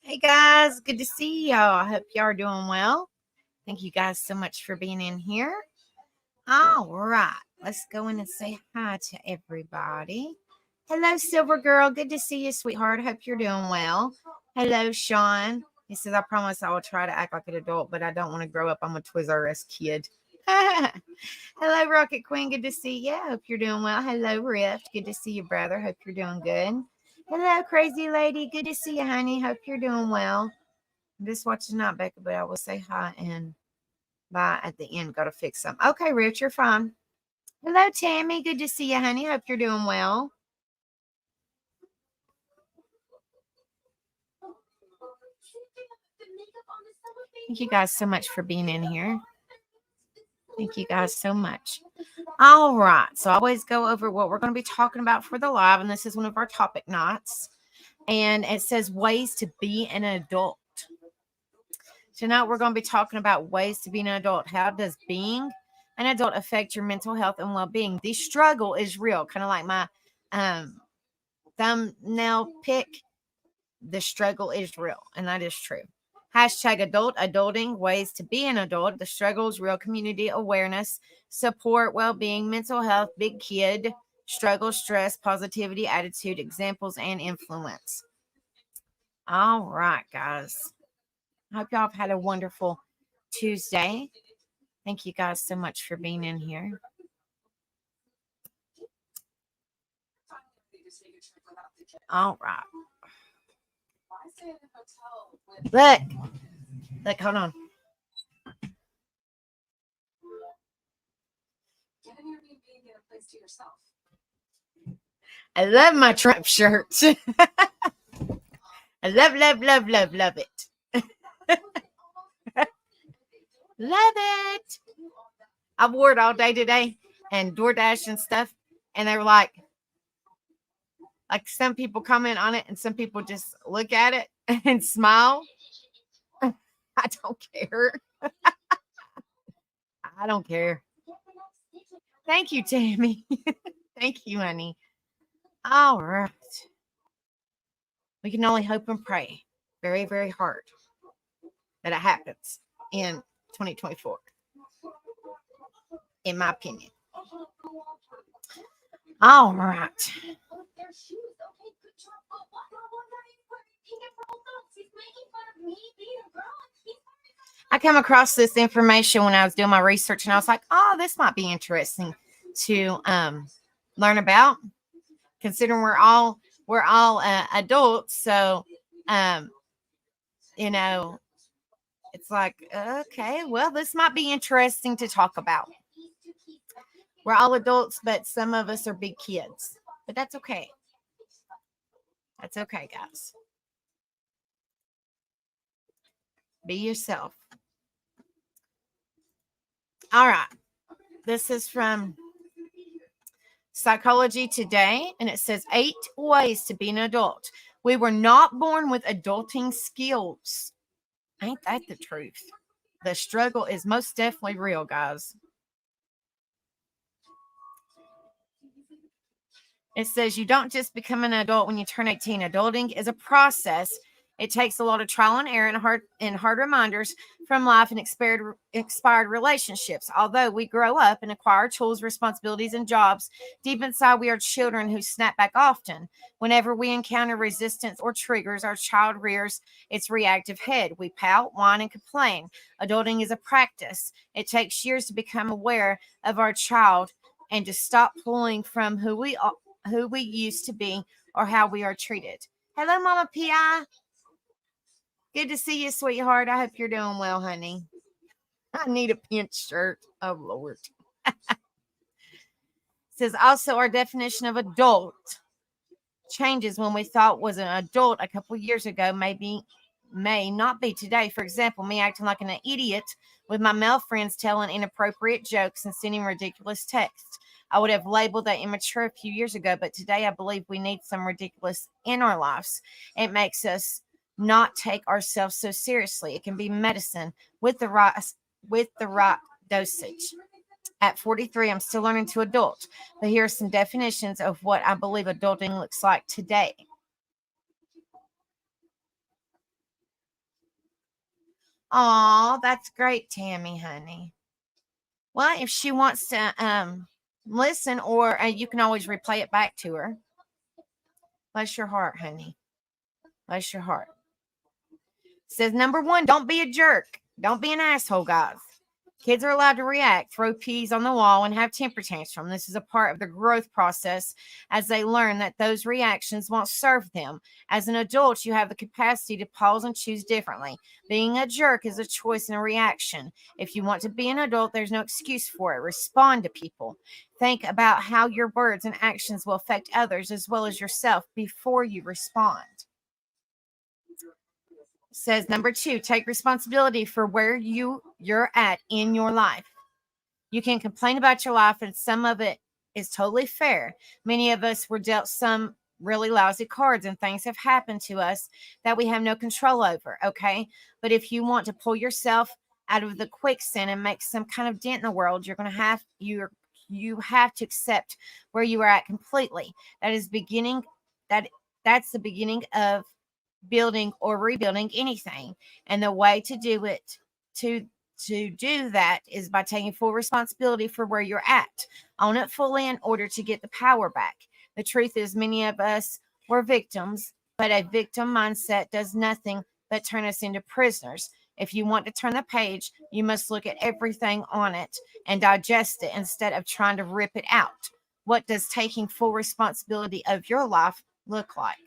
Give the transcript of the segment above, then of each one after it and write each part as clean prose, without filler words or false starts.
Hey guys, good to see y'all. I hope y'all are doing well. Thank you guys so much for being in here. All right, let's go in and say hi to everybody. Hello, Silver Girl. Good to see you, sweetheart. Hope you're doing well. Hello, Sean. He says, I promise I will try to act like an adult, but I don't want to grow up. I'm a Toys R Us kid. Hello, Rocket Queen. Good to see you. Hope you're doing well. Hello, Rift. Good to see you, brother. Hope you're doing good. Hello, Crazy Lady. Good to see you, honey. Hope you're doing well. I'm just watching Not Becca, but I will say hi and bye at the end. Got to fix some. Okay, Rich, you're fine. Hello, Tammy. Good to see you, honey. Hope you're doing well. Thank you guys so much for being in here. Thank you guys so much. All right. So I always go over what we're going to be talking about for the live, and this is one of our topic nights. And it says ways to be an adult. Tonight we're going to be talking about ways to be an adult. How does being an adult affect your mental health and well-being? The struggle is real, kind of like my thumbnail pick. The struggle is real, and that is true. Hashtag adulting, ways to be an adult. The struggle is real. Community awareness, support, well-being, mental health, big kid, struggle, stress, positivity, attitude, examples, and influence. All right, guys. I hope y'all have had a wonderful Tuesday. Thank you guys so much for being in here. All right. Look, hold on. I love my Trump shirt. I love it. Love it. I wore it all day today and DoorDash and stuff. And they were like some people comment on it and some people just look at it and smile. I don't care. I don't care. Thank you, Tammy. Thank you, honey. All right. We can only hope and pray very, very hard that it happens in 2024, in my opinion. All right. I come across this information when I was doing my research, and I was like, "Oh, this might be interesting to learn about." Considering we're all adults, so it's like, okay, well, this might be interesting to talk about. We're all adults, but some of us are big kids, but that's okay. That's okay, guys. Be yourself. All right. This is from Psychology Today, and it says 8 ways to be an adult. We were not born with adulting skills. Ain't that the truth? The struggle is most definitely real, guys. It says you don't just become an adult when you turn 18. Adulting is a process. It takes a lot of trial and error and hard reminders from life and expired relationships. Although we grow up and acquire tools, responsibilities, and jobs, deep inside we are children who snap back often. Whenever we encounter resistance or triggers, our child rears its reactive head. We pout, whine, and complain. Adulting is a practice. It takes years to become aware of our child and to stop pulling from who we used to be or how we are treated. Hello, Mama P.I. Good to see you, sweetheart. I hope you're doing well, honey. I need a pink shirt. Oh, Lord. It says also our definition of adult changes when we thought was an adult a couple years ago, may not be today. For example, me acting like an idiot with my male friends telling inappropriate jokes and sending ridiculous texts. I would have labeled that immature a few years ago, but today I believe we need some ridiculous in our lives. It makes us not take ourselves so seriously. It can be medicine with the right dosage. At 43, I'm still learning to adult, but here are some definitions of what I believe adulting looks like today. Oh, that's great, Tammy, honey. Well, if she wants to listen, or you can always replay it back to her. Bless your heart, honey. Bless your heart. Says number one, don't be a jerk. Don't be an asshole, guys. Kids are allowed to react, throw peas on the wall, and have temper tantrums. This is a part of the growth process as they learn that those reactions won't serve them. As an adult, you have the capacity to pause and choose differently. Being a jerk is a choice and a reaction. If you want to be an adult, there's no excuse for it. Respond to people. Think about how your words and actions will affect others as well as yourself before you respond. Says number two, take responsibility for where you're at in your life. You can complain about your life, and some of it is totally fair. Many of us were dealt some really lousy cards, and things have happened to us that we have no control over. Okay, but if you want to pull yourself out of the quicksand and make some kind of dent in the world, you have to accept where you are at completely. That's the beginning of building or rebuilding anything. And the way to do it, to do that, is by taking full responsibility for where you're at. Own it fully in order to get the power back. The truth is, many of us were victims, but a victim mindset does nothing but turn us into prisoners. If you want to turn the page, you must look at everything on it and digest it instead of trying to rip it out. What does taking full responsibility of your life look like?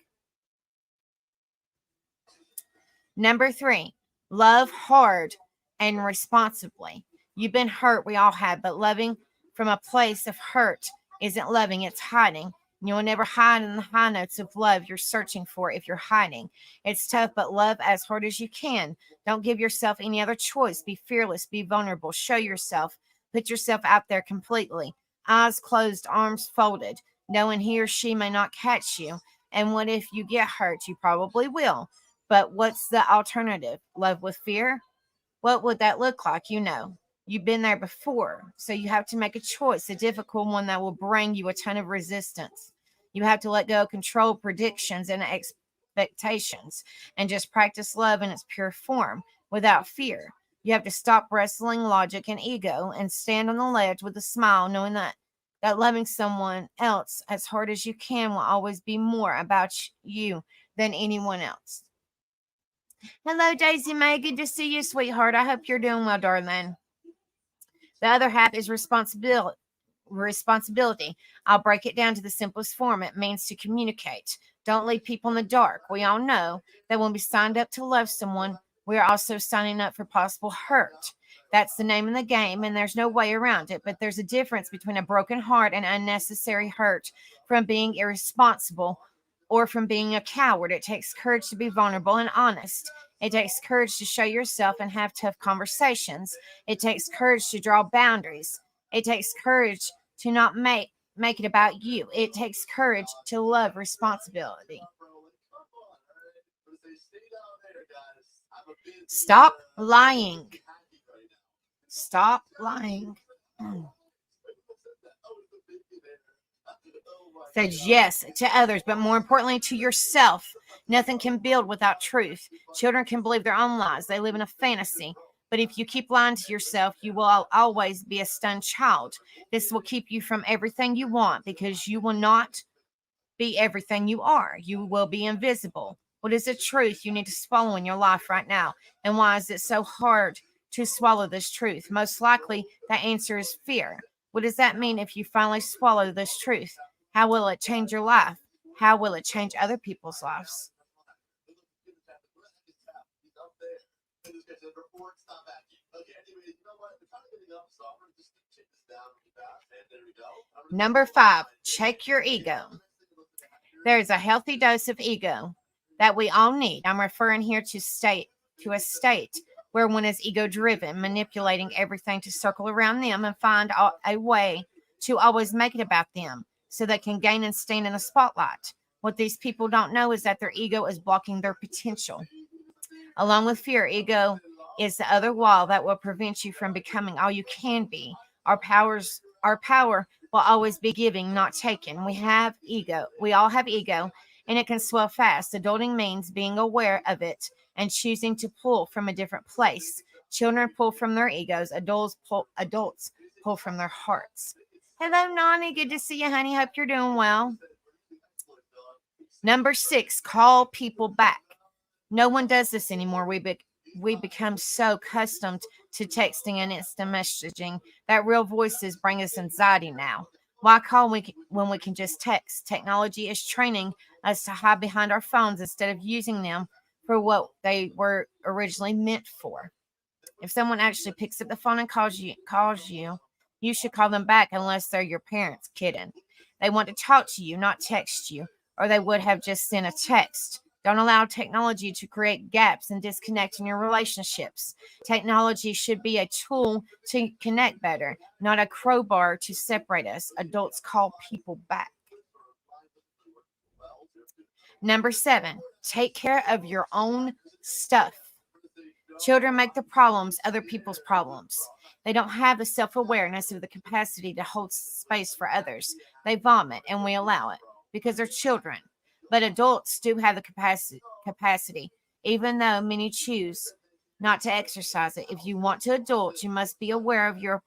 Number three, love hard and responsibly. You've been hurt, we all have, but loving from a place of hurt isn't loving, it's hiding. You'll never hide in the high notes of love you're searching for if you're hiding. It's tough, but love as hard as you can. Don't give yourself any other choice. Be fearless, be vulnerable, show yourself, put yourself out there completely. Eyes closed, arms folded, knowing he or she may not catch you. And what if you get hurt? You probably will. But what's the alternative? Love with fear? What would that look like? You've been there before. So you have to make a choice, a difficult one that will bring you a ton of resistance. You have to let go of control, predictions, and expectations and just practice love in its pure form without fear. You have to stop wrestling logic and ego and stand on the ledge with a smile, knowing that loving someone else as hard as you can will always be more about you than anyone else. Hello, Daisy May. Good to see you, sweetheart. I hope you're doing well, darling. The other half is responsibility. I'll break it down to the simplest form. It means to communicate. Don't leave people in the dark. We all know that when we signed up to love someone, we are also signing up for possible hurt. That's the name of the game, and there's no way around it. But there's a difference between a broken heart and unnecessary hurt from being irresponsible or from being a coward. It takes courage to be vulnerable and honest. It takes courage to show yourself and have tough conversations. It takes courage to draw boundaries. It takes courage to not make it about you. It takes courage to love responsibility. Stop lying. Stop lying. Says yes to others, but more importantly to yourself. Nothing can build without truth. Children can believe their own lies. They live in a fantasy. But if you keep lying to yourself, you will always be a stunned child. This will keep you from everything you want because you will not be everything you are. You will be invisible. What is the truth you need to swallow in your life right now? And why is it so hard to swallow this truth? Most likely, the answer is fear. What does that mean if you finally swallow this truth? How will it change your life? How will it change other people's lives? Number five, check your ego. There's a healthy dose of ego that we all need. I'm referring here to a state where one is ego driven, manipulating everything to circle around them and find a way to always make it about them so they can gain and stand in the spotlight. What these people don't know is that their ego is blocking their potential. Along with fear, ego is the other wall that will prevent you from becoming all you can be. Our power will always be giving, not taken. We have ego. We all have ego, and it can swell fast. Adulting means being aware of it and choosing to pull from a different place. Children pull from their egos, adults pull from their hearts. Hello, Nani. Good to see you, honey. Hope you're doing well. Number 6, call people back. No one does this anymore. We become so accustomed to texting and instant messaging that real voices bring us anxiety now. Why call when we can just text? Technology is training us to hide behind our phones instead of using them for what they were originally meant for. If someone actually picks up the phone and calls you, you should call them back unless they're your parents. Kidding. They want to talk to you, not text you, or they would have just sent a text. Don't allow technology to create gaps and disconnect in your relationships. Technology should be a tool to connect better, not a crowbar to separate us. Adults call people back. Number 7, take care of your own stuff. Children make the problems other people's problems. They don't have the self awareness or the capacity to hold space for others. They vomit, and we allow it because they're children. But adults do have the capacity, even though many choose not to exercise it. If you want to adult, you must be aware of your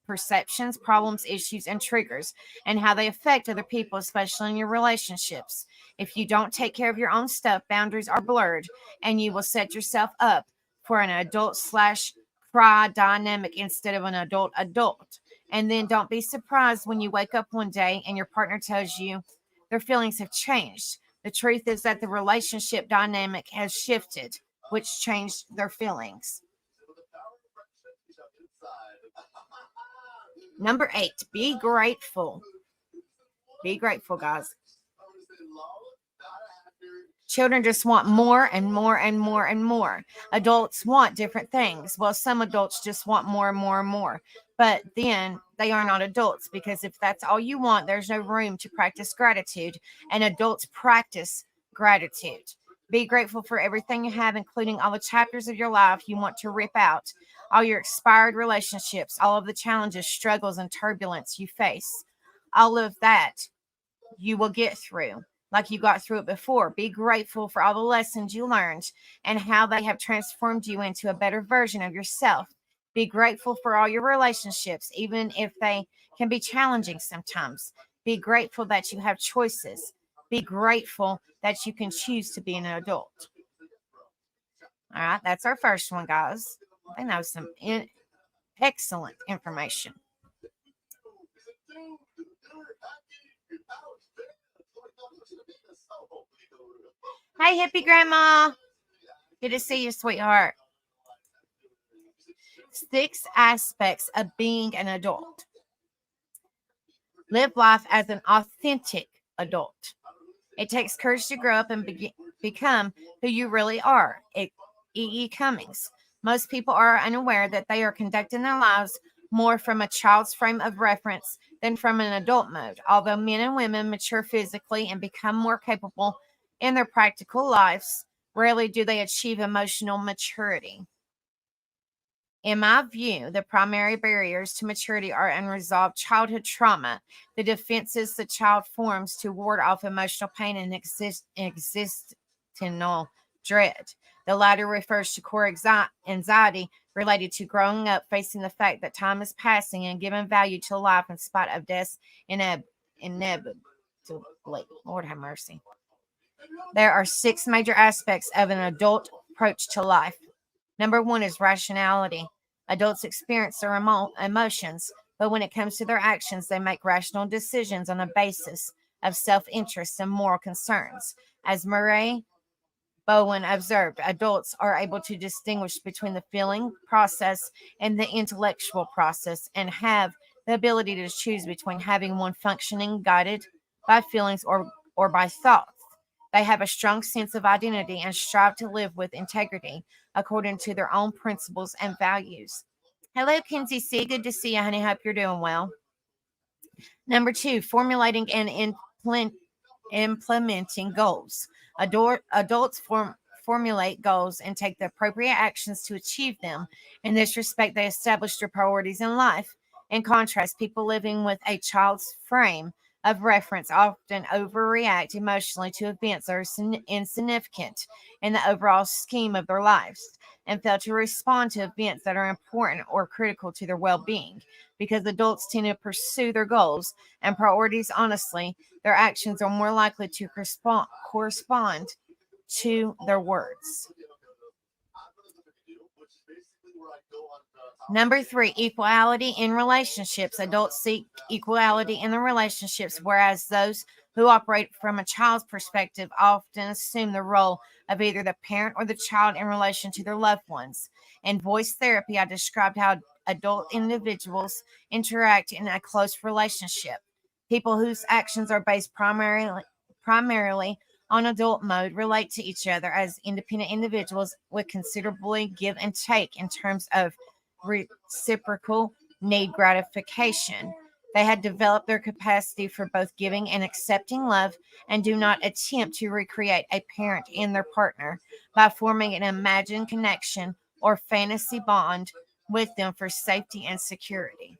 perceptions, problems, issues, and triggers, and how they affect other people, especially in your relationships. If you don't take care of your own stuff, boundaries are blurred, and you will set yourself up for an adult slash cry dynamic instead of an adult. And then don't be surprised when you wake up one day and your partner tells you their feelings have changed. The truth is that the relationship dynamic has shifted, which changed their feelings. Number 8, be grateful. Be grateful, guys. Children just want more and more and more and more. Adults want different things. Well, some adults just want more and more and more. But then they are not adults, because if that's all you want, there's no room to practice gratitude. And adults practice gratitude. Be grateful for everything you have, including all the chapters of your life you want to rip out, all your expired relationships, all of the challenges, struggles, and turbulence you face. All of that you will get through like you got through it before. Be grateful for all the lessons you learned and how they have transformed you into a better version of yourself. Be grateful for all your relationships, even if they can be challenging sometimes. Be grateful that you have choices. Be grateful that you can choose to be an adult. All right, that's our first one, guys. I think that was some excellent information. Hi, hippie grandma. Good to see you, sweetheart. 6 aspects of being an adult. Live life as an authentic adult. It takes courage to grow up and become who you really are. E.E. Cummings. Most people are unaware that they are conducting their lives more from a child's frame of reference than from an adult mode. Although men and women mature physically and become more capable in their practical lives, rarely do they achieve emotional maturity. In my view, the primary barriers to maturity are unresolved childhood trauma, the defenses the child forms to ward off emotional pain and existential dread. The latter refers to core anxiety related to growing up, facing the fact that time is passing and giving value to life in spite of death's inevitably. Lord have mercy. There are 6 major aspects of an adult approach to life. Number 1 is rationality. Adults experience their emotions, but when it comes to their actions, they make rational decisions on a basis of self-interest and moral concerns. As Murray Bowen observed, adults are able to distinguish between the feeling process and the intellectual process and have the ability to choose between having one functioning guided by feelings or by thoughts. They have a strong sense of identity and strive to live with integrity according to their own principles and values. Hello, Kinsey C. Good to see you, honey. Hope you're doing well. Number 2, formulating and implementing goals. Adults formulate goals and take the appropriate actions to achieve them. In this respect, they establish their priorities in life. In contrast, people living with a child's frame of reference often overreact emotionally to events that are insignificant in the overall scheme of their lives and fail to respond to events that are important or critical to their well being. Because adults tend to pursue their goals and priorities honestly, their actions are more likely to correspond to their words. Number three, equality in relationships. Adults seek equality in the relationships, whereas those who operate from a child's perspective often assume the role of either the parent or the child in relation to their loved ones. In voice therapy, I described how adult individuals interact in a close relationship. People whose actions are based primarily on adult mode relate to each other as independent individuals with considerably give and take in terms of reciprocal need gratification. They had developed their capacity for both giving and accepting love and do not attempt to recreate a parent in their partner by forming an imagined connection or fantasy bond with them for safety and security.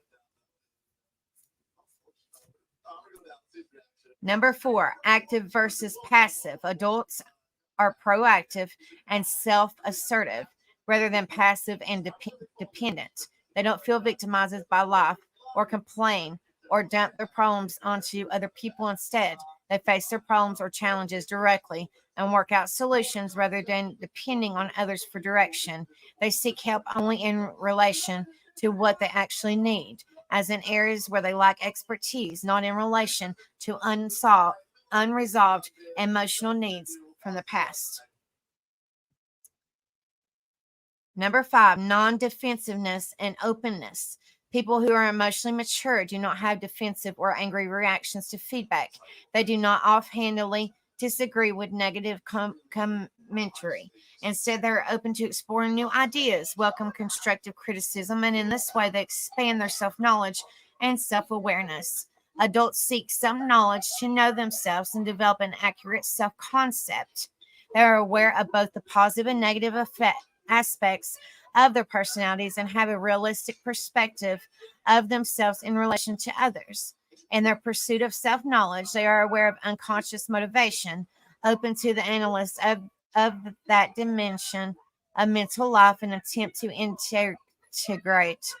Number four, active versus passive. Adults are proactive and self assertive rather than passive and dependent. They don't feel victimized by life or complain or dump their problems onto other people instead. They face their problems or challenges directly and work out solutions rather than depending on others for direction. They seek help only in relation to what they actually need, as in areas where they lack expertise, not in relation to unresolved emotional needs from the past. Number five, non defensiveness and openness. People who are emotionally mature do not have defensive or angry reactions to feedback. They do not offhandedly disagree with negative commentary. Instead, they're open to exploring new ideas, welcome constructive criticism, and in this way, they expand their self knowledge and self awareness. Adults seek some knowledge to know themselves and develop an accurate self concept. They are aware of both the positive and negative aspects of their personalities and have a realistic perspective of themselves in relation to others. In their pursuit of self knowledge, they are aware of unconscious motivation, open to the analysis of that dimension of mental life and attempt to integrate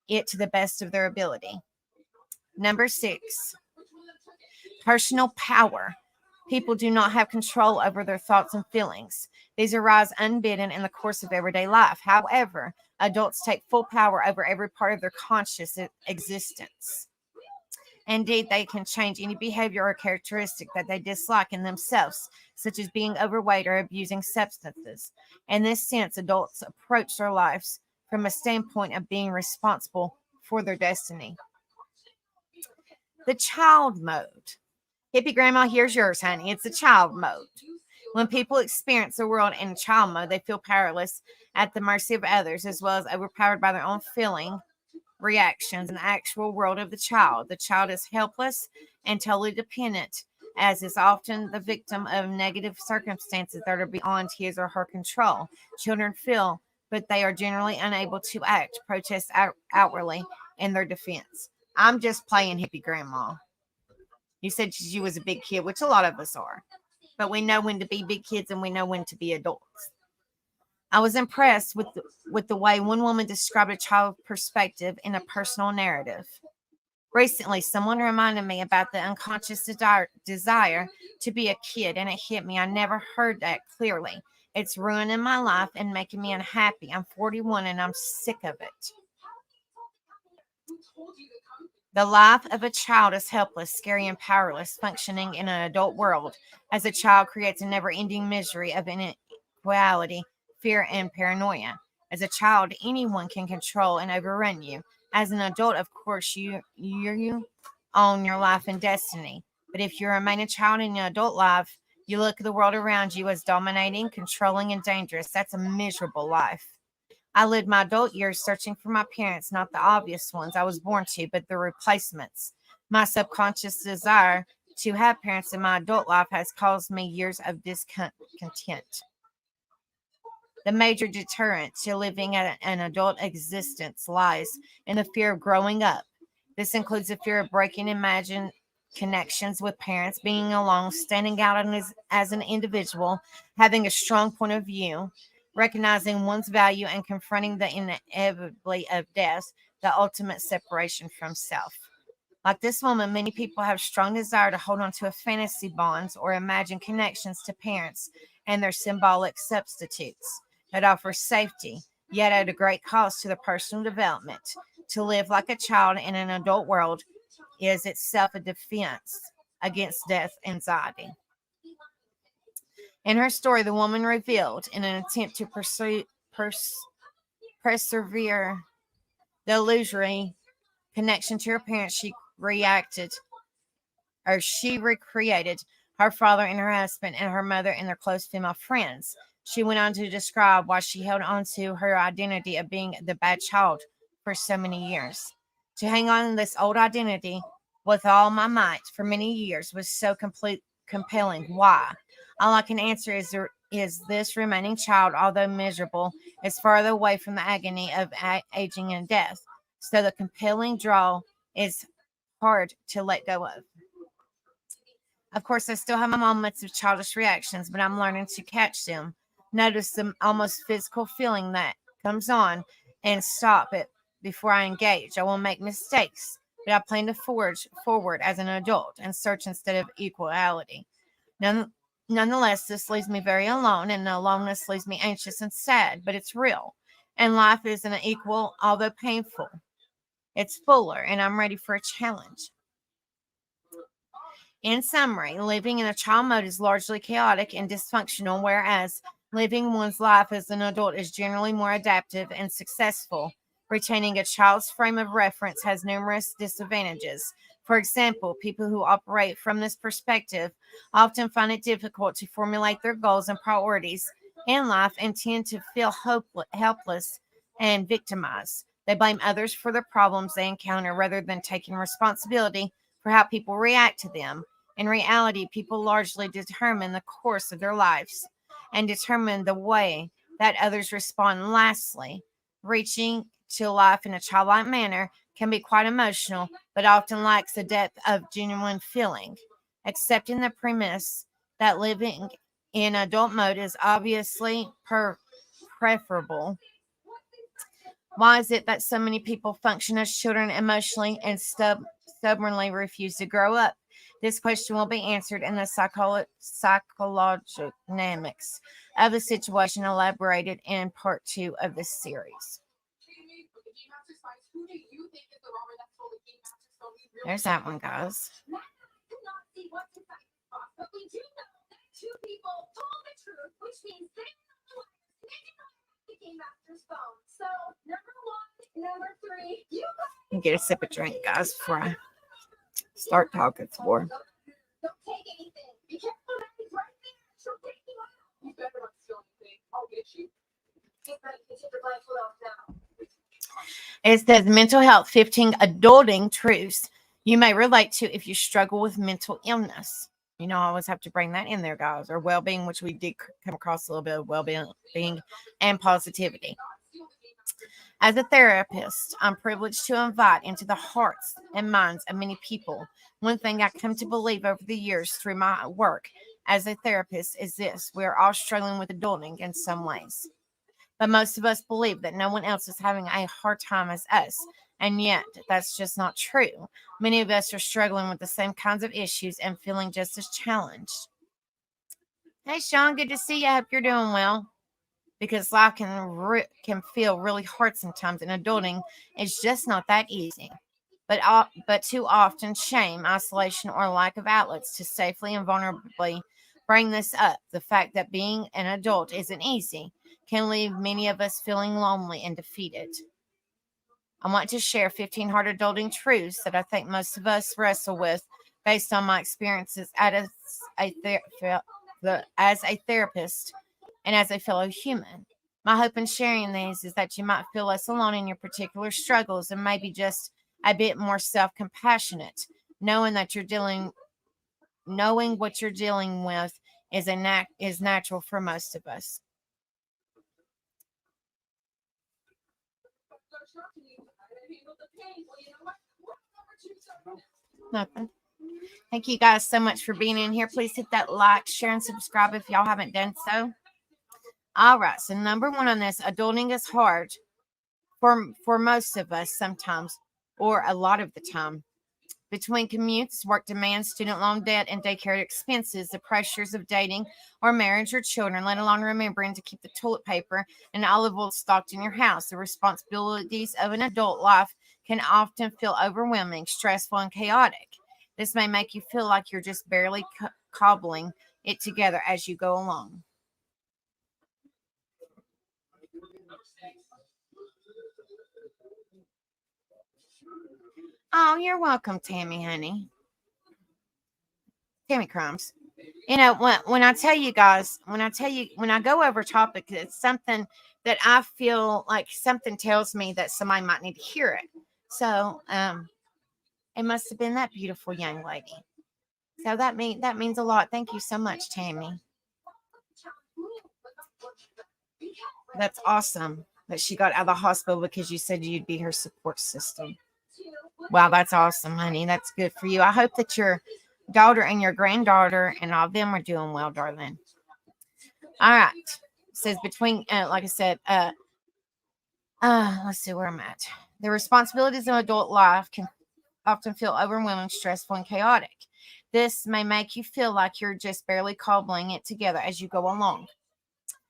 it to the best of their ability. Number six, personal power. People do not have control over their thoughts and feelings. These arise unbidden in the course of everyday life. However, adults take full power over every part of their conscious existence. Indeed, they can change any behavior or characteristic that they dislike in themselves, such as being overweight or abusing substances. In this sense, adults approach their lives from a standpoint of being responsible for their destiny. The child mode. Hippie grandma, here's yours, honey. It's the child mode. When people experience the world in child mode, they feel powerless at the mercy of others, as well as overpowered by their own feeling reactions in the actual world of the child. The child is helpless and totally dependent, as is often the victim of negative circumstances that are beyond his or her control. Children feel, but they are generally unable to act, protest outwardly in their defense. I'm just playing hippie grandma. You said you was a big kid, which a lot of us are, but we know when to be big kids and we know when to be adults. I was impressed with the way one woman described a child perspective in a personal narrative. Recently, someone reminded me about the unconscious desire to be a kid, and it hit me. I never heard that clearly. It's ruining my life and making me unhappy. I'm 41 and I'm sick of it. The life of a child is helpless, scary, and powerless, functioning in an adult world. As a child creates a never ending misery of inequality, fear, and paranoia. As a child, anyone can control and overrun you. As an adult, of course, you own your life and destiny. But if you remain a child in your adult life, you look at the world around you as dominating, controlling, and dangerous. That's a miserable life. I lived my adult years searching for my parents, not the obvious ones I was born to, but the replacements. My subconscious desire to have parents in my adult life has caused me years of discontent. The major deterrent to living an adult existence lies in the fear of growing up. This includes the fear of breaking connections with parents, being alone, standing out as an individual, having a strong point of view, recognizing one's value, and confronting the inevitability of death, the ultimate separation from self. Like this woman, many people have strong desire to hold on to a fantasy bonds or imagine connections to parents and their symbolic substitutes that offer safety, yet at a great cost to their personal development. To live like a child in an adult world is itself a defense against death anxiety. In her story, the woman revealed, in an attempt to persevere the illusory connection to her parents, reacted she recreated her father and her husband and her mother and their close female friends. She went on to describe why she held on to her identity of being the bad child for so many years. To hang on to this old identity with all my might for many years was so compelling. Why? All I can answer is this remaining child, although miserable, is farther away from the agony of aging and death. So the compelling draw is hard to let go of. Of course, I still have my moments of childish reactions, but I'm learning to catch them. Notice the almost physical feeling that comes on and stop it before I engage. I will make mistakes, but I plan to forge forward as an adult and search instead of equality. Nonetheless, this leaves me very alone, and the aloneness leaves me anxious and sad, but it's real. And life isn't equal, although painful. It's fuller, and I'm ready for a challenge. In summary, living in a child mode is largely chaotic and dysfunctional, whereas living one's life as an adult is generally more adaptive and successful. Retaining a child's frame of reference has numerous disadvantages. For example, people who operate from this perspective often find it difficult to formulate their goals and priorities in life and tend to feel helpless and victimized. They blame others for the problems they encounter rather than taking responsibility for how people react to them. In reality, people largely determine the course of their lives and determine the way that others respond. Lastly, reaching to life in a childlike manner can be quite emotional, but often lacks the depth of genuine feeling. Accepting the premise that living in adult mode is obviously preferable. Why is it that so many people function as children emotionally and stubbornly refuse to grow up? This question will be answered in the psychological dynamics of the situation elaborated in part 2 of this series. There's that one, guys. Get a sip of drink, guys, before I start talking for. It says mental health, 15 adulting truths you may relate to if you struggle with mental illness. You know, I always have to bring that in there, guys, or well-being, which we did come across a little bit of well-being and positivity. As a therapist, I'm privileged to invite into the hearts and minds of many people. One thing I come to believe over the years through my work as a therapist is this: we're all struggling with adulting in some ways. But most of us believe that no one else is having a hard time as us. And yet, that's just not true. Many of us are struggling with the same kinds of issues and feeling just as challenged. Hey, Sean, good to see you. I hope you're doing well. Because life can feel really hard sometimes, and adulting is just not that easy. But too often, shame, isolation, or lack of outlets to safely and vulnerably bring this up. The fact that being an adult isn't easy can leave many of us feeling lonely and defeated. I want to share 15 hard adulting truths that I think most of us wrestle with based on my experiences as a therapist and as a fellow human. My hope in sharing these is that you might feel less alone in your particular struggles and maybe just a bit more self-compassionate, knowing what you're dealing with is natural for most of us. Nothing. Thank you guys so much for being in here. Please hit that like, share, and subscribe if y'all haven't done so. All right. So number one on this, adulting is hard for most of us sometimes, or a lot of the time. Between commutes, work demands, student loan debt, and daycare expenses, the pressures of dating or marriage or children, let alone remembering to keep the toilet paper and olive oil stocked in your house, the responsibilities of an adult life can often feel overwhelming, stressful, and chaotic. This may make you feel like you're just barely cobbling it together as you go along. Oh, you're welcome, Tammy, honey. Tammy Crumbs. When I tell you guys, when I go over topics, it's something that I feel like something tells me that somebody might need to hear it. So, it must have been that beautiful young lady. So that means a lot. Thank you so much, Tammy. That's awesome that she got out of the hospital because you said you'd be her support system. Wow, that's awesome, honey. That's good for you. I hope that your daughter and your granddaughter and all of them are doing well, darling. All right. It says between, like I said, let's see where I'm at. The responsibilities of adult life can often feel overwhelming, stressful, and chaotic. This may make you feel like you're just barely cobbling it together as you go along.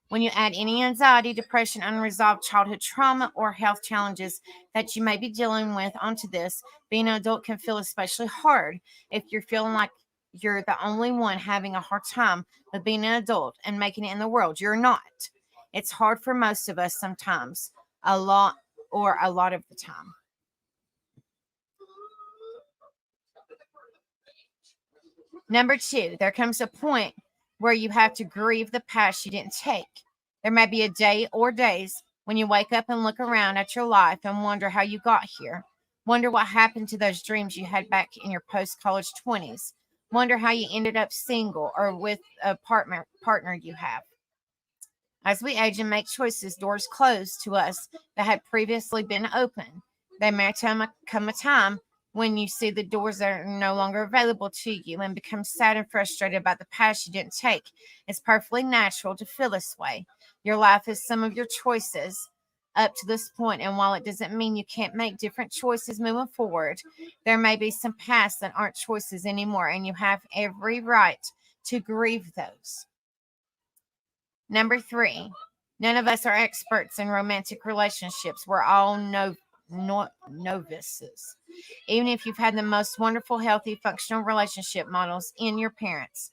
When you add any anxiety, depression, unresolved childhood trauma, or health challenges that you may be dealing with onto this, being an adult can feel especially hard. If you're feeling like you're the only one having a hard time with being an adult and making it in the world, you're not. It's hard for most of us sometimes, a lot a lot of the time. Number two, there comes a point where you have to grieve the past you didn't take. There may be a day or days when you wake up and look around at your life and wonder how you got here. Wonder what happened to those dreams you had back in your post college 20s. Wonder how you ended up single or with a partner you have. As we age and make choices, doors close to us that had previously been open. There may come a time when you see the doors that are no longer available to you and become sad and frustrated about the path you didn't take. It's perfectly natural to feel this way. Your life is some of your choices up to this point, and while it doesn't mean you can't make different choices moving forward, there may be some paths that aren't choices anymore, and you have every right to grieve those. Number three, none of us are experts in romantic relationships. We're all novices. Even if you've had the most wonderful, healthy, functional relationship models in your parents,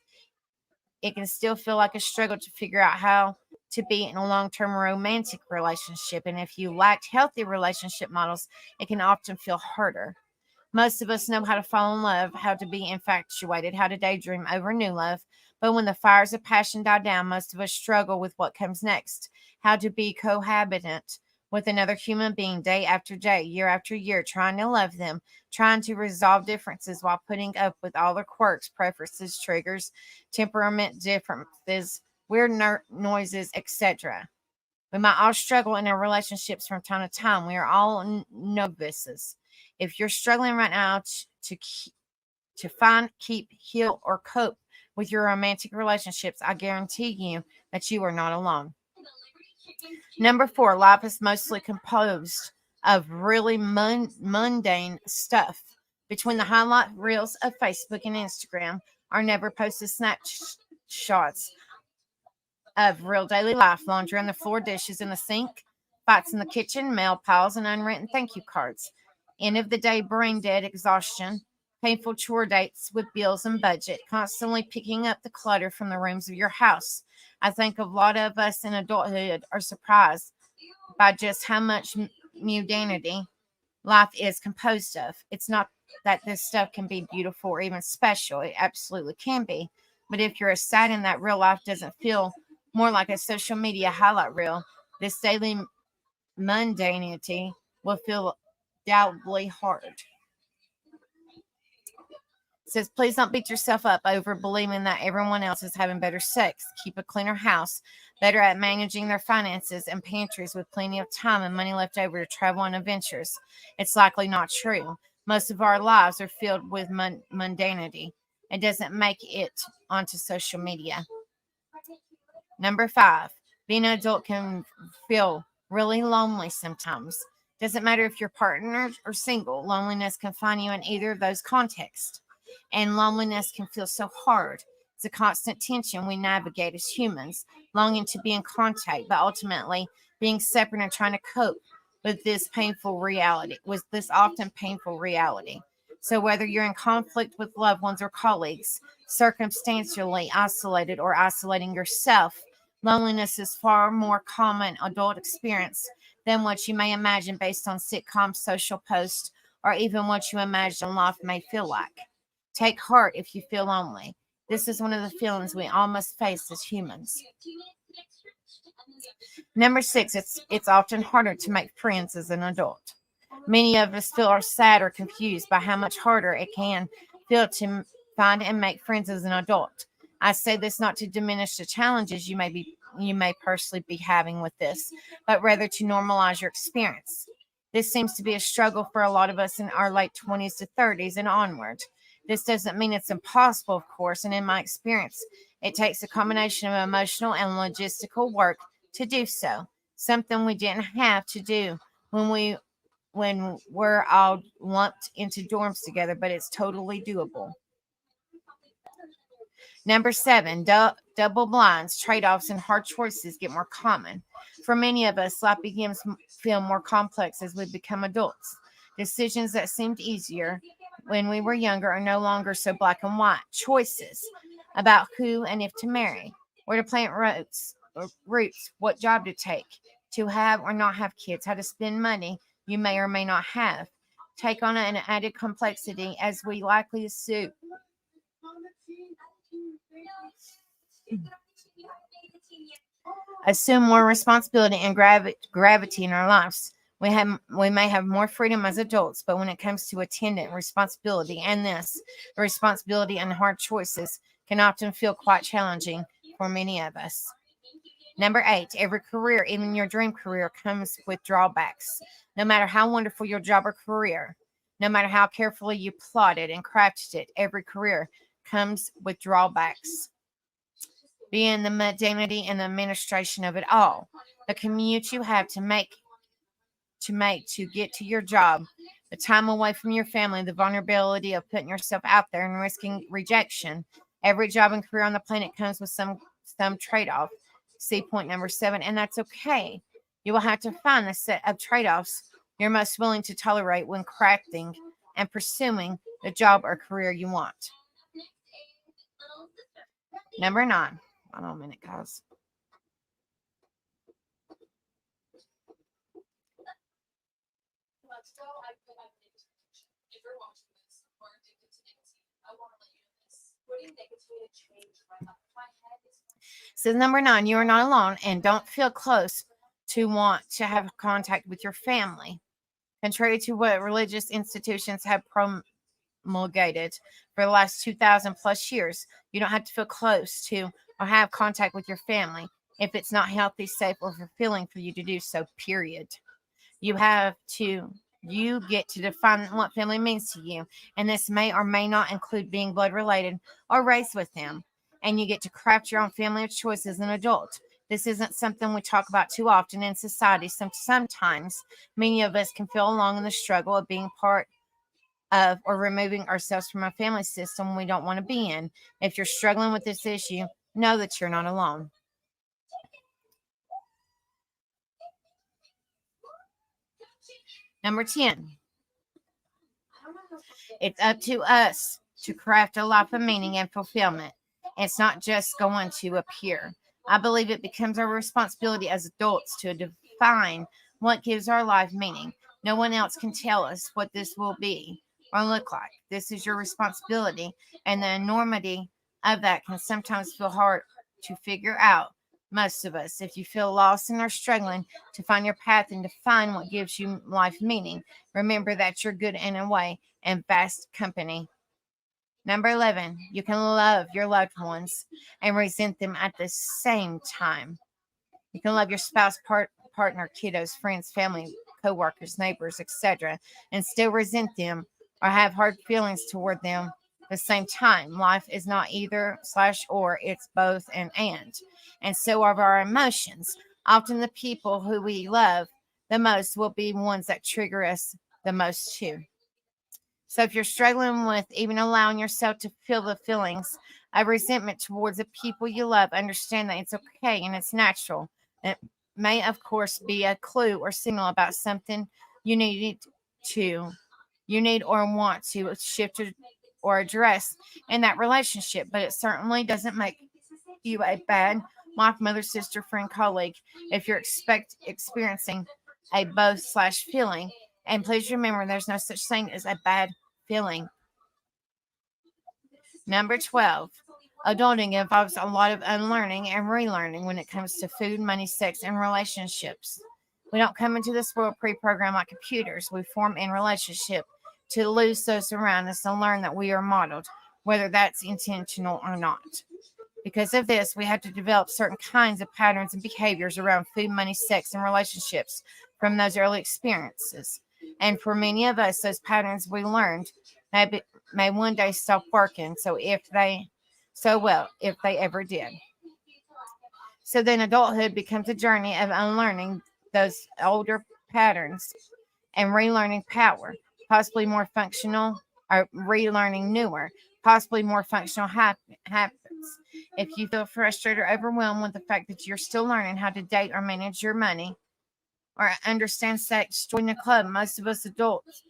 it can still feel like a struggle to figure out how to be in a long term romantic relationship. And if you lacked healthy relationship models, it can often feel harder. Most of us know how to fall in love, how to be infatuated, how to daydream over new love. But when the fires of passion die down, most of us struggle with what comes next, how to be cohabitant with another human being day after day, year after year, trying to love them, trying to resolve differences while putting up with all their quirks, preferences, triggers, temperament differences, weird noises, etc. We might all struggle in our relationships from time to time. We are all novices. If you're struggling right now to find, keep, heal, or cope with your romantic relationships, I guarantee you that you are not alone. Number four, life is mostly composed of really mundane stuff. Between the highlight reels of Facebook and Instagram, our never posted snapshots of real daily life, laundry on the floor, dishes in the sink, fights in the kitchen, mail piles, and unwritten thank you cards. End of the day, brain dead exhaustion, painful chore dates with bills and budget, constantly picking up the clutter from the rooms of your house. I think a lot of us in adulthood are surprised by just how much mundanity life is composed of. It's not that this stuff can be beautiful or even special. It absolutely can be. But if you're sad and that real life doesn't feel more like a social media highlight reel, this daily mundanity will feel doubly hard. It says, please don't beat yourself up over believing that everyone else is having better sex. Keep a cleaner house, better at managing their finances, and pantries with plenty of time and money left over to travel on adventures. It's likely not true. Most of our lives are filled with mundanity. It doesn't make it onto social media. Number 5, being an adult can feel really lonely sometimes. Doesn't matter if you're partnered or single, loneliness can find you in either of those contexts. And loneliness can feel so hard. It's a constant tension we navigate as humans, longing to be in contact, but ultimately being separate and trying to cope with this painful reality, with this often painful reality. So, whether you're in conflict with loved ones or colleagues, circumstantially isolated or isolating yourself, loneliness is far more common adult experience than what you may imagine based on sitcom social posts or even what you imagine life may feel like. Take heart if you feel lonely. This is one of the feelings we all must face as humans. Number 6, it's often harder to make friends as an adult. Many of us feel sad or confused by how much harder it can feel to find and make friends as an adult. I say this not to diminish the challenges you may personally be having with this, but rather to normalize your experience. This seems to be a struggle for a lot of us in our late 20s to 30s and onward. This doesn't mean it's impossible, of course, and in my experience, it takes a combination of emotional and logistical work to do so. Something we didn't have to do when we're all lumped into dorms together, but it's totally doable. Number 7, double blinds, trade offs, and hard choices get more common. For many of us, life begins to feel more complex as we become adults. Decisions that seemed easier when we were younger are no longer so black and white. Choices about who and if to marry, where to plant roots, what job to take, to have or not have kids, how to spend money you may or may not have, take on an added complexity as we likely assume more responsibility and gravity in our lives. We may have more freedom as adults, but when it comes to attendant responsibility and the responsibility and hard choices can often feel quite challenging for many of us. Number 8, every career, even your dream career, comes with drawbacks. No matter how wonderful your job or career, no matter how carefully you plotted and crafted it, every career comes with drawbacks. Being the mundanity and the administration of it all, the commute you have to get to your job, the time away from your family, the vulnerability of putting yourself out there and risking rejection. Every job and career on the planet comes with some trade-off. See point number 7, and that's okay. You will have to find the set of trade-offs you're most willing to tolerate when crafting and pursuing the job or career you want. Number 9. Hold on a minute, guys. So number 9, you are not alone and don't feel close to want to have contact with your family. Contrary to what religious institutions have promulgated for the last 2,000 plus years, you don't have to feel close to or have contact with your family if it's not healthy, safe, or fulfilling for you to do so, period. You get to define what family means to you, and this may or may not include being blood related or raised with them. And you get to craft your own family of choice as an adult. This isn't something we talk about too often in society. Sometimes many of us can feel along in the struggle of being part of or removing ourselves from a family system we don't want to be in. If you're struggling with this issue, know that you're not alone. Number 10, it's up to us to craft a life of meaning and fulfillment. It's not just going to appear. I believe it becomes our responsibility as adults to define what gives our life meaning. No one else can tell us what this will be or look like. This is your responsibility, and the enormity of that can sometimes feel hard to figure out. Most of us, if you feel lost and are struggling to find your path and define what gives you life meaning, remember that you're good in a way and vast company. Number 11, you can love your loved ones and resent them at the same time. You can love your spouse, partner, kiddos, friends, family, coworkers, neighbors, etc., and still resent them or have hard feelings toward them the same time. Life is not either slash or, it's both and. And so are our emotions. Often the people who we love the most will be ones that trigger us the most too. So if you're struggling with even allowing yourself to feel the feelings of resentment towards the people you love, understand that it's okay and it's natural. It may, of course, be a clue or signal about something you need to, you need or want to shift or address in that relationship, but it certainly doesn't make you a bad wife, mother, sister, friend, colleague if you're experiencing a both slash feeling. And please remember, there's no such thing as a bad feeling. Number 12, adulting involves a lot of unlearning and relearning when it comes to food, money, sex, and relationships. We don't come into this world pre-programmed like computers. We form in relationship to lose those around us and learn that we are modeled, whether that's intentional or not. Because of this, we have to develop certain kinds of patterns and behaviors around food, money, sex, and relationships from those early experiences. And for many of us, those patterns we learned may one day stop working. If they ever did. So then adulthood becomes a journey of unlearning those older patterns and relearning power, possibly more functional, or relearning newer, possibly more functional habits. If you feel frustrated or overwhelmed with the fact that you're still learning how to date or manage your money or understand sex, join the club. Most of us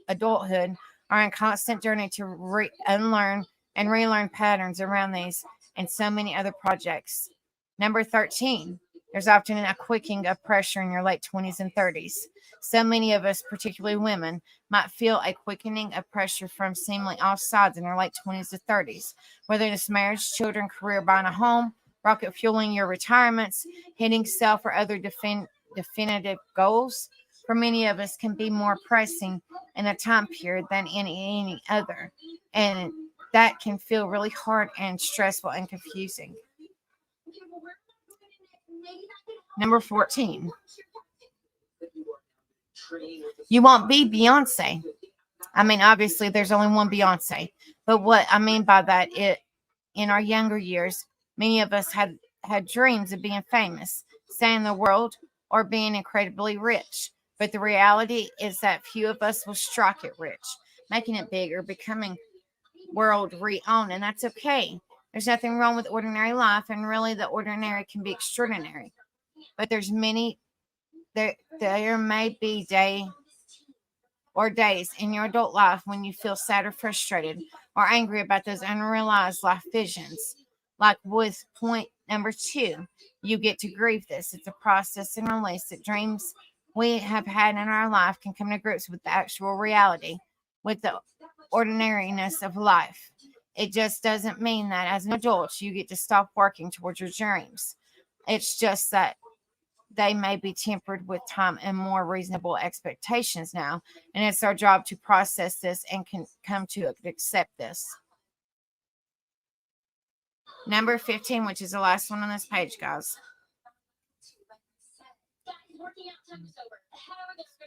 adulthood are in constant journey to unlearn and relearn patterns around these and so many other projects. Number 13, there's often a quickening of pressure in your late 20s and 30s. So many of us, particularly women, might feel a quickening of pressure from seemingly off sides in their late 20s to 30s, whether it's marriage, children, career, buying a home, rocket fueling your retirements, hitting self or other definitive goals. For many of us can be more pressing in a time period than any other. And that can feel really hard and stressful and confusing. Number 14, you won't be Beyonce. I mean, obviously, there's only one Beyonce. But what I mean by that, in our younger years, many of us had dreams of being famous, saying the world, or being incredibly rich. But the reality is that few of us will strike it rich, making it big or becoming world renowned, and that's okay. There's nothing wrong with ordinary life, and really, the ordinary can be extraordinary. But there may be days in your adult life when you feel sad or frustrated or angry about those unrealized life visions. Like with point number 2, you get to grieve this. It's a process and release that dreams we have had in our life can come to grips with the actual reality, with the ordinariness of life. It just doesn't mean that as an adult you get to stop working towards your dreams. It's just that they may be tempered with time and more reasonable expectations now. And it's our job to process this and can come to accept this. Number 15, which is the last one on this page, guys.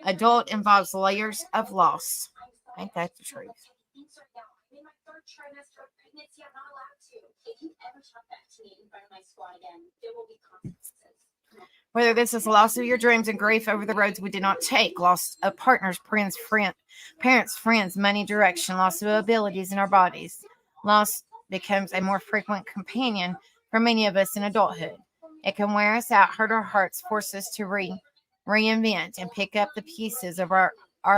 Adult involves layers of loss. Ain't that the truth? Whether this is loss of your dreams and grief over the roads we did not take, loss of partners, parents, friends, money, direction, loss of abilities in our bodies. Loss becomes a more frequent companion for many of us in adulthood. It can wear us out, hurt our hearts, force us to reinvent and pick up the pieces of our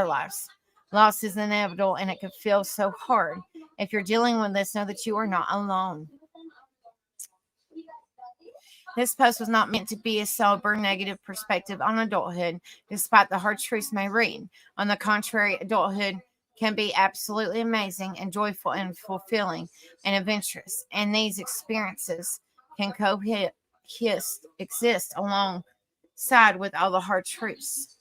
lives. Loss is inevitable and it can feel so hard. If you're dealing with this, know that you are not alone. This post was not meant to be a sober, negative perspective on adulthood, despite the hard truths may read. On the contrary, adulthood can be absolutely amazing and joyful and fulfilling and adventurous. And these experiences can exist alongside with all the hard truths.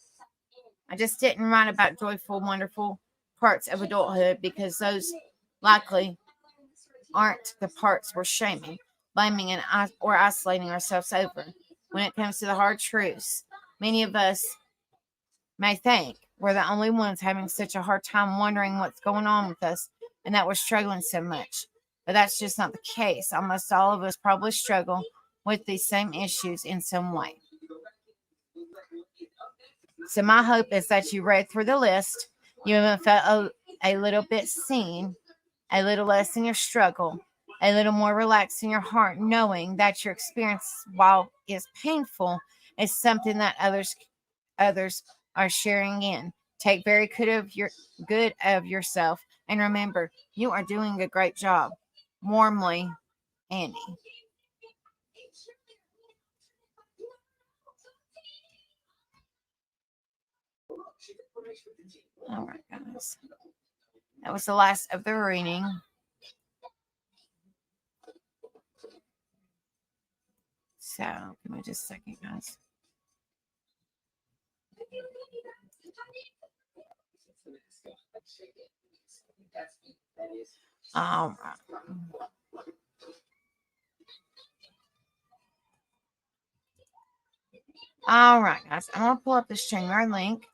I just didn't write about joyful, wonderful parts of adulthood because those likely aren't the parts we're shaming, blaming, or isolating ourselves over. When it comes to the hard truths, many of us may think we're the only ones having such a hard time wondering what's going on with us and that we're struggling so much. But that's just not the case. Almost all of us probably struggle with these same issues in some way. So my hope is that you read through the list, you even felt a little bit seen, a little less in your struggle, a little more relaxed in your heart, knowing that your experience, while is painful, is something that others are sharing in. Take very good of yourself, and remember, you are doing a great job. Warmly, Annie. All right, guys. That was the last of the reading. So, give me just a second, guys. All right. All right, guys. I'm going to pull up the StreamYard link.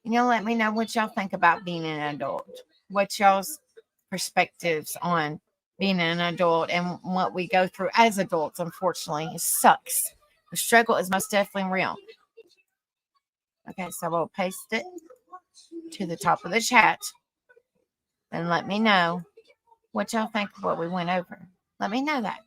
And you'll let me know what y'all think about being an adult. What y'all's perspectives on being an adult and what we go through as adults, unfortunately. It sucks. The struggle is most definitely real. Okay, so we'll paste it to the top of the chat and let me know what y'all think of what we went over. Let me know that.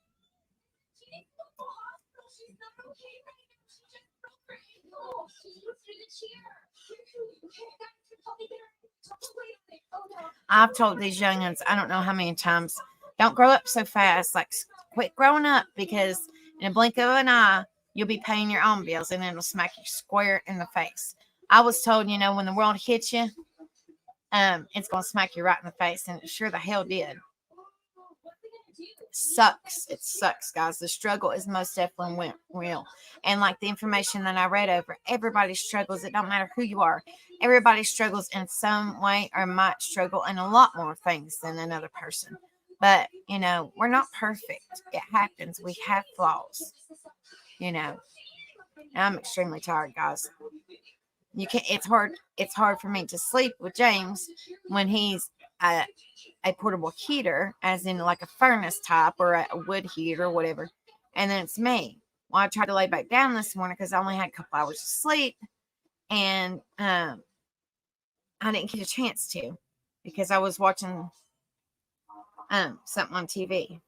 I've told these youngins, I don't know how many times, don't grow up so fast. Like, quit growing up, because in a blink of an eye, you'll be paying your own bills and it'll smack you square in the face. I was told, when the world hits you, it's going to smack you right in the face. And it sure the hell did. Sucks. It sucks, guys. The struggle is most definitely real. And like the information that I read over, everybody struggles. It don't matter who you are. Everybody struggles in some way or might struggle in a lot more things than another person. But, we're not perfect. It happens. We have flaws, I'm extremely tired, guys. It's hard for me to sleep with James when he's a portable heater, as in like a furnace type or a wood heater or whatever. And then it's me. Well, I tried to lay back down this morning because I only had a couple hours of sleep. And I didn't get a chance to, because I was watching something on TV.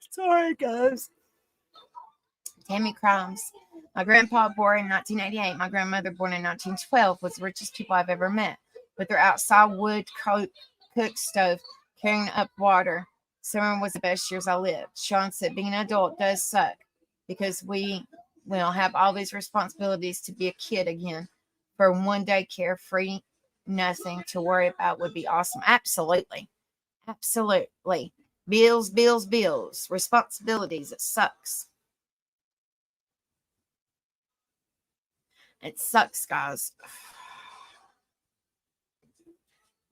Sorry, guys. Tammy Crimes. My grandpa, born in 1988, my grandmother, born in 1912, was the richest people I've ever met. With their outside wood cook stove carrying up water, summer was the best years I lived. Sean said being an adult does suck, because we will have all these responsibilities to be a kid again. For one day carefree, nothing to worry about would be awesome. Absolutely. Absolutely. Bills, bills, bills. Responsibilities. It sucks. It sucks, guys.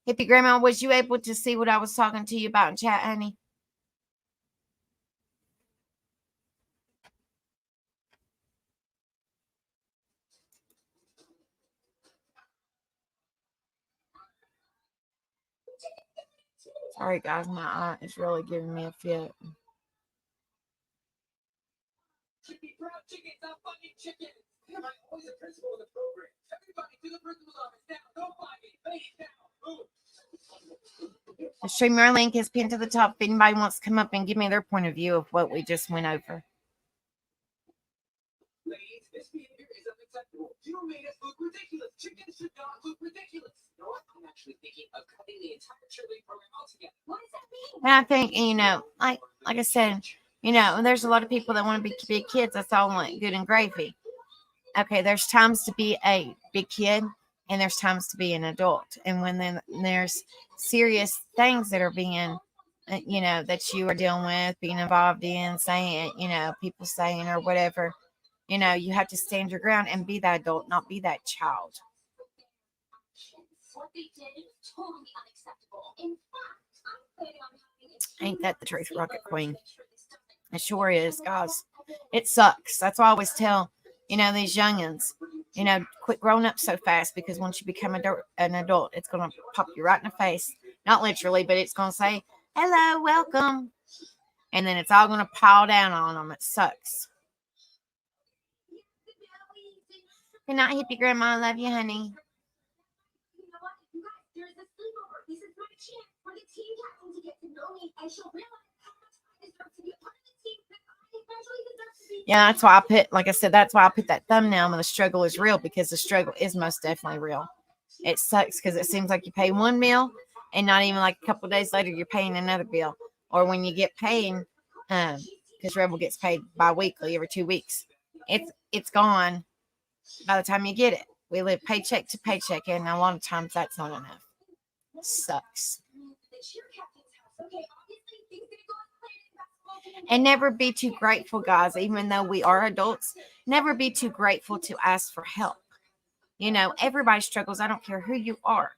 Hippie Grandma, was you able to see what I was talking to you about in chat, honey? Sorry, guys. My eye is really giving me a fit. The StreamYard link is pinned to the top if anybody wants to come up and give me their point of view of what we just went over. This behavior is unacceptable. You made us look ridiculous. Chicken should not look ridiculous. You know what? I'm actually thinking of cutting the entire cheerleading program altogether. What does that mean? And I think, like I said, there's a lot of people that want to be big kids. That's all like good and gravy. Okay, there's times to be a big kid, and there's times to be an adult. And when then there's serious things that are being, that you are dealing with, being involved in, saying, people saying or whatever, you have to stand your ground and be that adult, not be that child. Ain't that the truth, Rocket Queen? It sure is, guys. It sucks. That's why I always tell, these youngins, quit growing up so fast, because once you become an adult, it's going to pop you right in the face. Not literally, but it's going to say, hello, welcome. And then it's all going to pile down on them. It sucks. Good night, hippie grandma. I love you, honey. Yeah, that's why I put, like I said, that's why I put that thumbnail when the struggle is real, because the struggle is most definitely real. It sucks because it seems like you pay one bill and not even like a couple of days later you're paying another bill. Or when you get paid, because Rebel gets paid bi-weekly every 2 weeks, it's gone by the time you get it. We live paycheck to paycheck, and a lot of times that's not enough. It sucks. And never be too grateful, guys, even though we are adults. Never be too grateful to ask for help. Everybody struggles. I don't care who you are,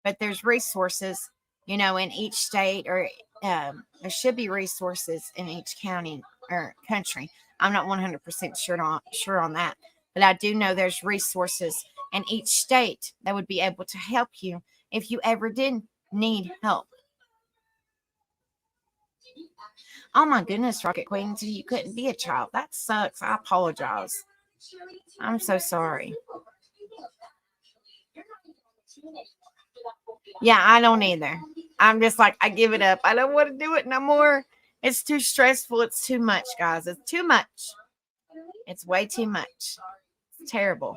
but there's resources, in each state, or there should be resources in each county or country. I'm not 100% sure on that, but I do know there's resources in each state that would be able to help you if you ever did need help. Oh my goodness, Rocket Queen, so you couldn't be a child. That sucks. I apologize. I'm so sorry. Yeah, I don't either. I'm just like, I give it up. I don't want to do it no more. It's too stressful. It's too much, guys. It's too much. It's way too much. It's terrible.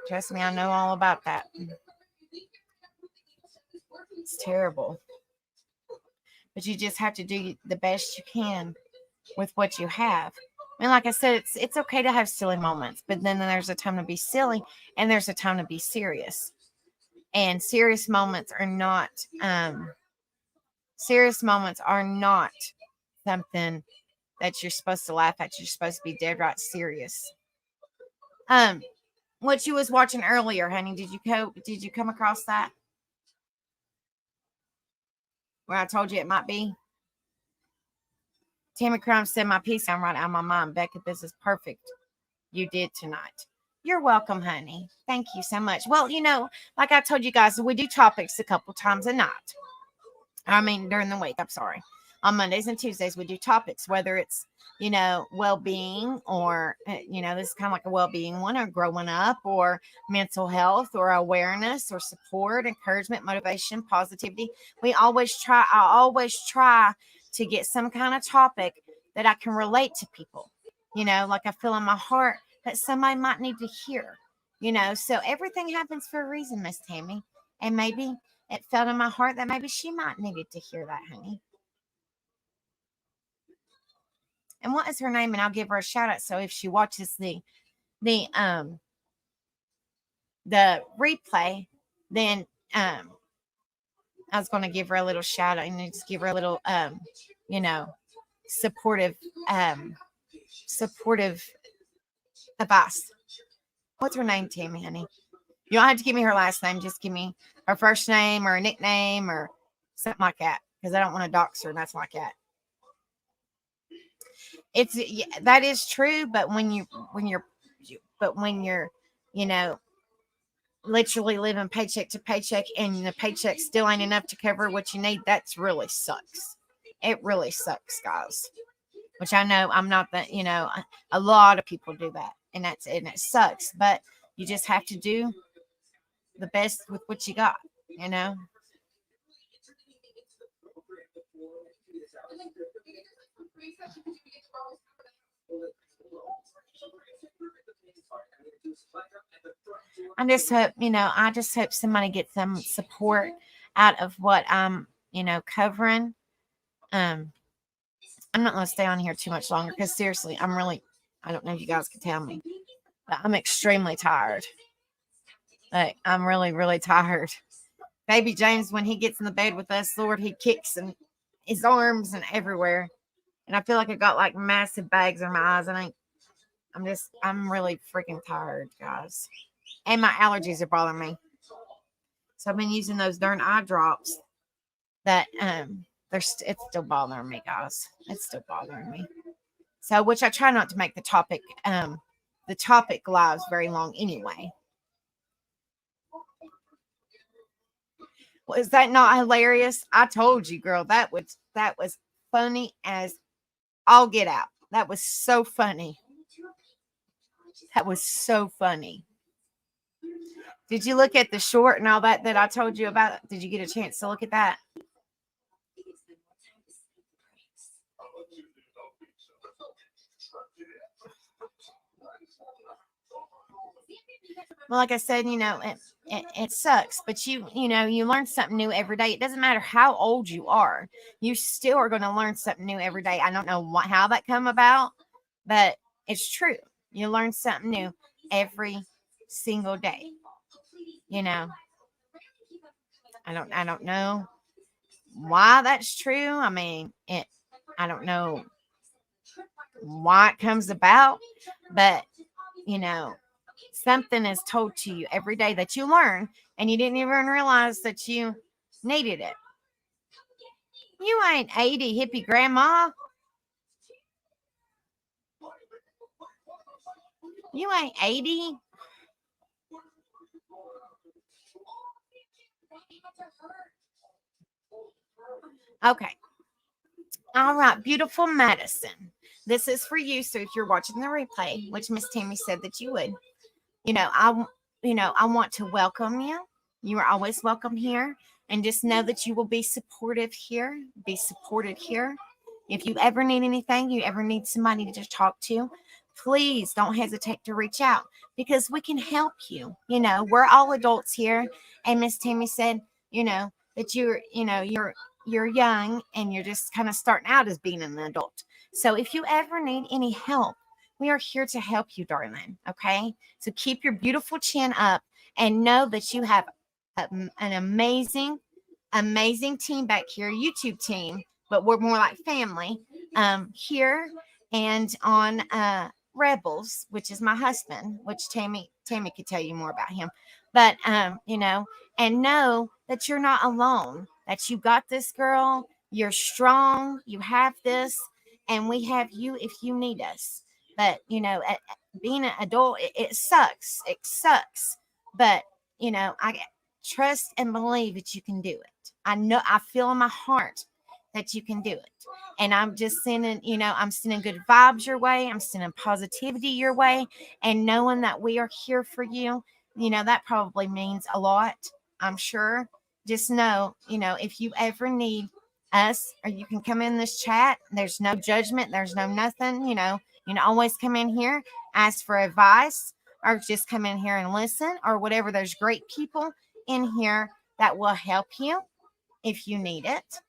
Trust me, I know all about that. It's terrible. But you just have to do the best you can with what you have. I mean, like I said, it's okay to have silly moments, but then there's a time to be silly and there's a time to be serious. And serious moments are not something that you're supposed to laugh at. You're supposed to be dead right serious. What you was watching earlier, honey, did you come across that? Where I told you it might be? Tammy Crumb said my piece I'm right out of my mind. Becca, this is perfect. You did tonight. You're welcome, honey. Thank you so much. Well, like I told you guys, we do topics a couple times a night. During the week. I'm sorry. On Mondays and Tuesdays, we do topics, whether it's, well-being, or, this is kind of like a well-being one, or growing up, or mental health, or awareness, or support, encouragement, motivation, positivity. I always try to get some kind of topic that I can relate to people, like I feel in my heart that somebody might need to hear, so everything happens for a reason, Miss Tammy. And maybe it felt in my heart that maybe she might needed to hear that, honey. And what is her name? And I'll give her a shout out. So if she watches the replay, then I was going to give her a little shout out and just give her a little supportive advice. What's her name, Tammy, honey? You don't have to give me her last name. Just give me her first name or a nickname or something like that, because I don't want to dox her. And that's like that. That is true, but when you're literally living paycheck to paycheck and the paycheck still ain't enough to cover what you need, that's really sucks. It really sucks, guys. Which I know I'm not that, a lot of people do that, and it sucks, but you just have to do the best with what you got, I just hope somebody gets some support out of what I'm, covering. I'm not going to stay on here too much longer, because seriously, I don't know if you guys can tell me, but I'm extremely tired. Like, I'm really, really tired. Baby James, when he gets in the bed with us, Lord, he kicks and his arms and everywhere. And I feel like I got like massive bags in my eyes, and I'm really freaking tired, guys. And my allergies are bothering me. So I've been using those darn eye drops that it's still bothering me, guys. It's still bothering me. So, which I try not to make the topic lives very long anyway. Was that not hilarious? I told you, girl, that was funny as all get out. That was so funny. That was so funny. Did you look at the short and all that I told you about? Did you get a chance to look at that? Well, like I said, it sucks, but you learn something new every day. It doesn't matter how old you are, you still are going to learn something new every day. I don't know how that come about, but it's true. You learn something new every single day. I don't know why that's true. I mean, I don't know why it comes about, but something is told to you every day that you learn, and you didn't even realize that you needed it. You ain't 80, hippie grandma. You ain't 80. Okay. All right, beautiful Madison. This is for you. So if you're watching the replay, which Miss Tammy said that you would, I want to welcome you. You are always welcome here. And just know that you will be supportive here. Be supported here. If you ever need anything, you ever need somebody to talk to, please don't hesitate to reach out, because we can help you. We're all adults here. And Miss Tammy said, that you're young and you're just kind of starting out as being an adult. So if you ever need any help, we are here to help you, darling. Okay. So keep your beautiful chin up and know that you have an amazing, amazing team back here, YouTube team, but we're more like family here and on Rebels, which is my husband, which Tammy could tell you more about him. But and know that you're not alone, that you got this, girl. You're strong. You have this, and we have you if you need us. But being an adult, it sucks. It sucks. But I trust and believe that you can do it. I feel in my heart that you can do it. And I'm just I'm sending good vibes your way. I'm sending positivity your way. And knowing that we are here for you, that probably means a lot, I'm sure. Just know, if you ever need us, or you can come in this chat. There's no judgment. There's no nothing, always come in here, ask for advice, or just come in here and listen, or whatever. There's great people in here that will help you if you need it,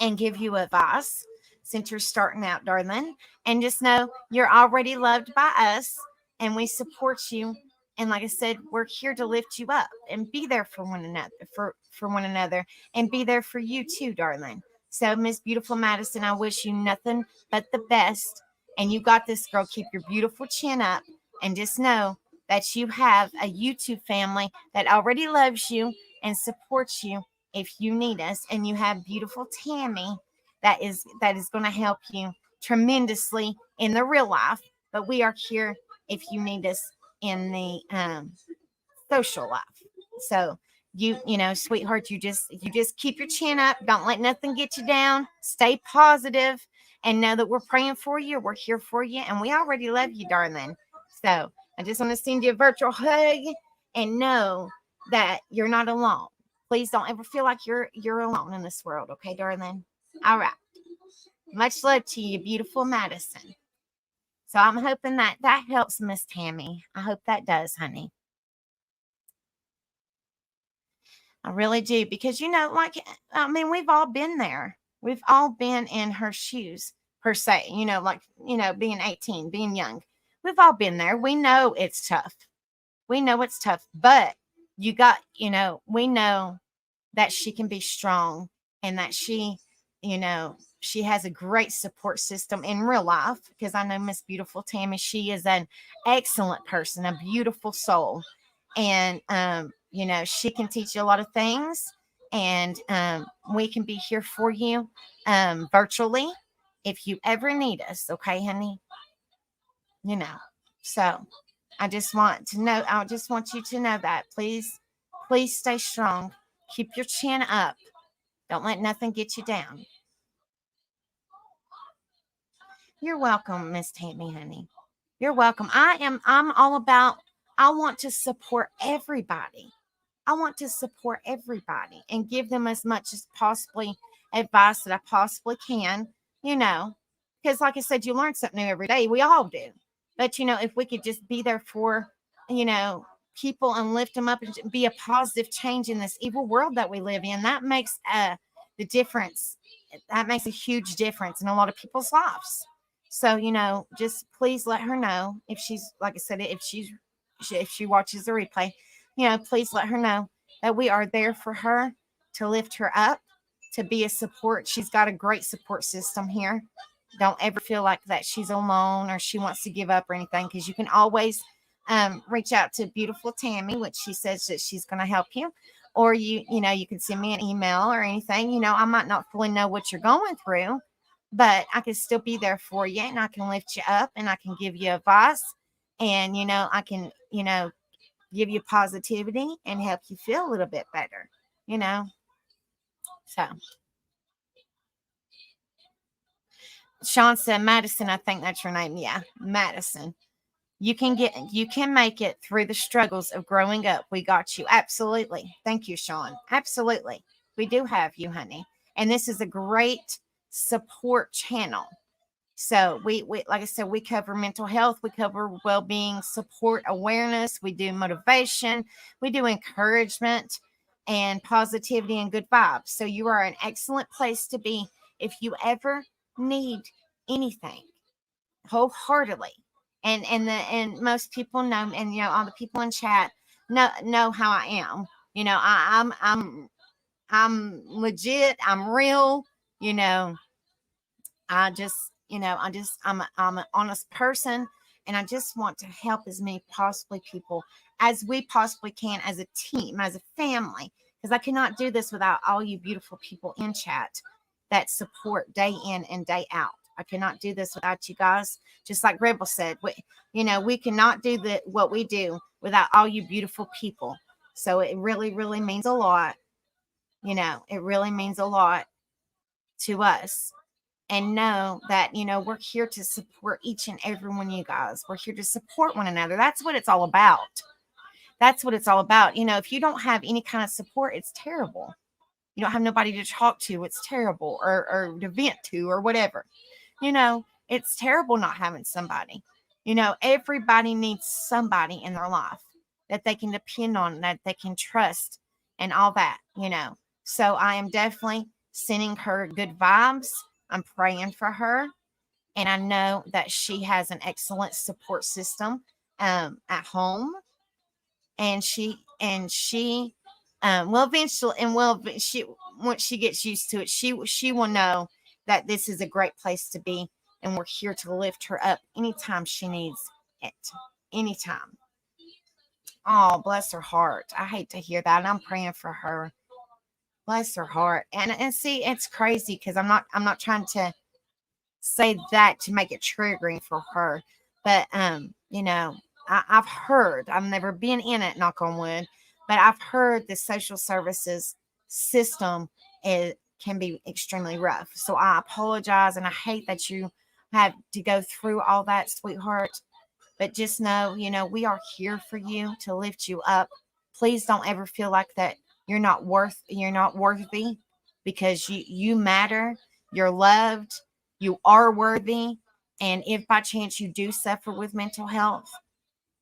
and give you advice since you're starting out, darling. And just know you're already loved by us, and we support you. And like I said, we're here to lift you up and be there for one another, for one another, and be there for you too, darling. So, Miss Beautiful Madison, I wish you nothing but the best. And you got this, girl. Keep your beautiful chin up, and just know that you have a YouTube family that already loves you and supports you if you need us. And you have beautiful Tammy that is going to help you tremendously in the real life. But we are here if you need us in the social life. So sweetheart, you just keep your chin up. Don't let nothing get you down. Stay positive and know that we're praying for you. We're here for you, and we already love you, darling. So I just want to send you a virtual hug and know that you're not alone. Please don't ever feel like you're alone in this world. Okay, darling? All right. Much love to you, beautiful Madison. So I'm hoping that helps Miss Tammy. I hope that does, honey. I really do, because we've all been there. We've all been in her shoes, per se. Being 18, being young. We've all been there. We know it's tough. We know it's tough, but we know that she can be strong, and that she She has a great support system in real life, because I know Miss Beautiful Tammy. She is an excellent person, a beautiful soul. And, she can teach you a lot of things. And we can be here for you virtually if you ever need us. Okay, honey? You know, so I just want you to know that. Please stay strong. Keep your chin up. Don't let nothing get you down. You're welcome, Miss Tammy, honey. You're welcome. I'm all about, I want to support everybody. I want to support everybody and give them as much as possibly advice that I possibly can, because like I said, you learn something new every day. We all do. But, if we could just be there for, you know, people and lift them up and be a positive change in this evil world that we live in, that makes the difference. That makes a huge difference in a lot of people's lives. So, just please let her know, if she's, like I said, if she watches the replay, please let her know that we are there for her, to lift her up, to be a support. She's got a great support system here. Don't ever feel like that she's alone or she wants to give up or anything, because you can always reach out to Beautiful Tammy, which she says that she's going to help you. Or you can send me an email or anything. I might not fully know what you're going through, but I can still be there for you, and I can lift you up, and I can give you advice, and I can give you positivity and help you feel a little bit better. So Sean said Madison, I think that's your name. Yeah, Madison. You can make it through the struggles of growing up. We got you. Absolutely. Thank you, Sean. Absolutely. We do have you, honey. And this is a great support channel. So we like I said, we cover mental health, we cover well-being, support, awareness, we do motivation, we do encouragement and positivity and good vibes. So you are an excellent place to be if you ever need anything, wholeheartedly. And most people know, and all the people in chat know how I am. I'm legit, I'm real, I'm an honest person, and I just want to help as many possibly people as we possibly can, as a team, as a family, because I cannot do this without all you beautiful people in chat that support day in and day out. I cannot do this without you guys. Just like Rebel said, we cannot do what we do without all you beautiful people. So it really, really means a lot. It really means a lot to us. And know that, we're here to support each and every one of you guys. We're here to support one another. That's what it's all about. That's what it's all about. If you don't have any kind of support, it's terrible. You don't have nobody to talk to, it's terrible, or to vent to, or whatever. It's terrible not having somebody. Everybody needs somebody in their life that they can depend on, that they can trust, and all that. So I am definitely sending her good vibes. I'm praying for her, and I know that she has an excellent support system at home, and she will eventually, she once she gets used to it, she will know that this is a great place to be, and we're here to lift her up anytime she needs it, anytime. Oh, bless her heart. I hate to hear that. I'm praying for her. Bless her heart. And see, it's crazy, because I'm not trying to say that to make it triggering for her, but I've heard, I've never been in it, knock on wood, but I've heard the social services system can be extremely rough. So I apologize, and I hate that you have to go through all that, sweetheart. But just know, we are here for you, to lift you up. Please don't ever feel like that you're not worthy, because you matter. You're loved. You are worthy. And if by chance you do suffer with mental health,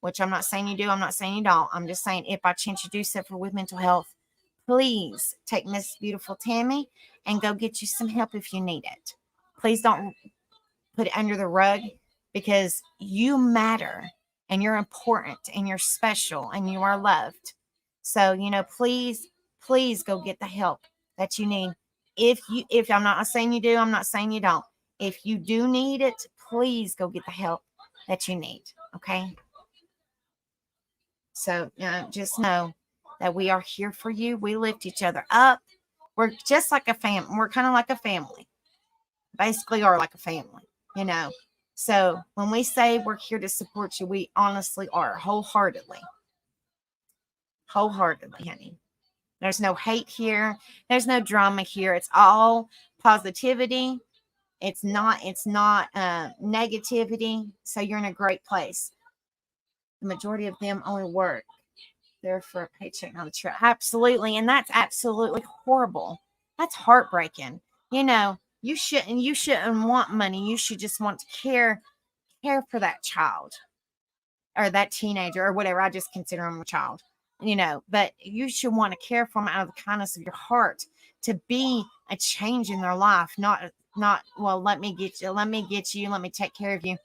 which I'm not saying you do, I'm not saying you don't, I'm just saying if by chance you do suffer with mental health, please take Miss Beautiful Tammy and go get you some help if you need it. Please don't put it under the rug, because you matter, and you're important, and you're special, and you are loved. So, please go get the help that you need, if I'm not saying you do, I'm not saying you don't. If you do need it, please go get the help that you need. Okay. So just know that we are here for you. We lift each other up. We're just like a family. We're kind of like a family, basically, are like a family, you know. So when we say we're here to support you, we honestly are, wholeheartedly, honey. There's no hate here. There's no drama here. It's all positivity. It's not negativity. So you're in a great place. The majority of them only work there for a paycheck, not a trip. Absolutely. And that's absolutely horrible. That's heartbreaking. You shouldn't want money. You should just want to care for that child or that teenager or whatever. I just consider them a child, but you should want to care for them out of the kindness of your heart, to be a change in their life, not, well, let me get you, let me take care of you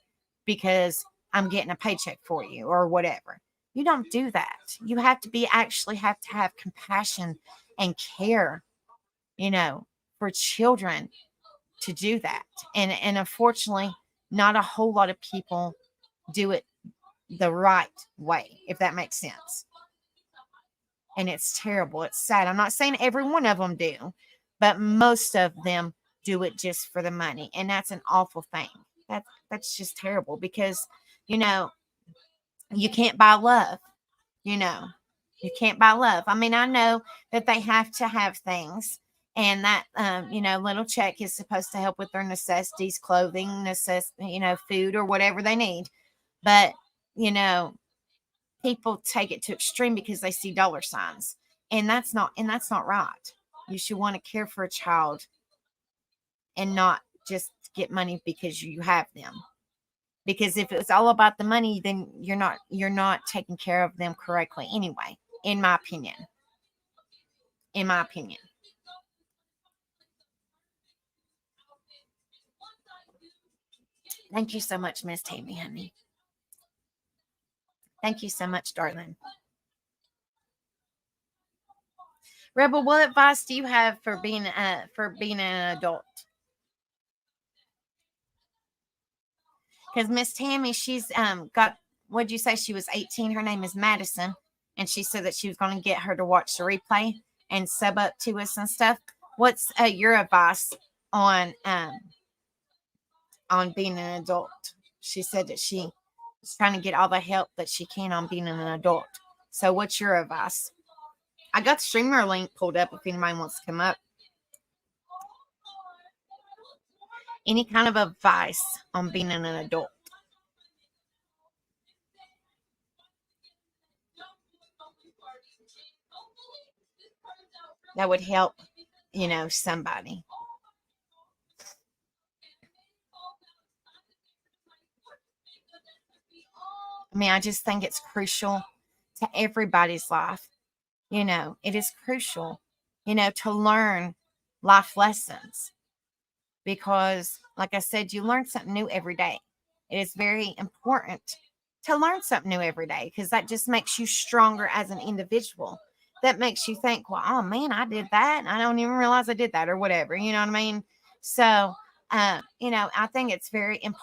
because I'm getting a paycheck for you or whatever. You don't do that. You actually have to have compassion and care, for children, to do that. And unfortunately, not a whole lot of people do it the right way, if that makes sense. And it's terrible. It's sad. I'm not saying every one of them do, but most of them do it just for the money. And that's an awful thing. That's just terrible because, you can't buy love, you know. You can't buy love. I mean, I know that they have to have things, and that little check is supposed to help with their necessities, clothing, food or whatever they need. But, people take it to extreme because they see dollar signs, and that's not right. You should want to care for a child and not just get money because you have them. Because if it's all about the money, then you're not taking care of them correctly anyway, in my opinion. In my opinion. Thank you so much, Miss Tammy, honey. Thank you so much, darling. Rebel, what advice do you have for being an adult? Because Miss Tammy, she's got, what'd you say, she was 18? Her name is Madison, and she said that she was going to get her to watch the replay and sub up to us and stuff. What's your advice on being an adult? She said that she is trying to get all the help that she can on being an adult. So what's your advice? I got the streamer link pulled up if anybody wants to come up. Any kind of advice on being an adult? That would help, somebody. I mean, I just think it's crucial to everybody's life. It is crucial, to learn life lessons because, like I said, you learn something new every day. It is very important to learn something new every day because that just makes you stronger as an individual. That makes you think, well, oh man, I did that. And I don't even realize I did that or whatever. You know what I mean? So, I think it's very imp-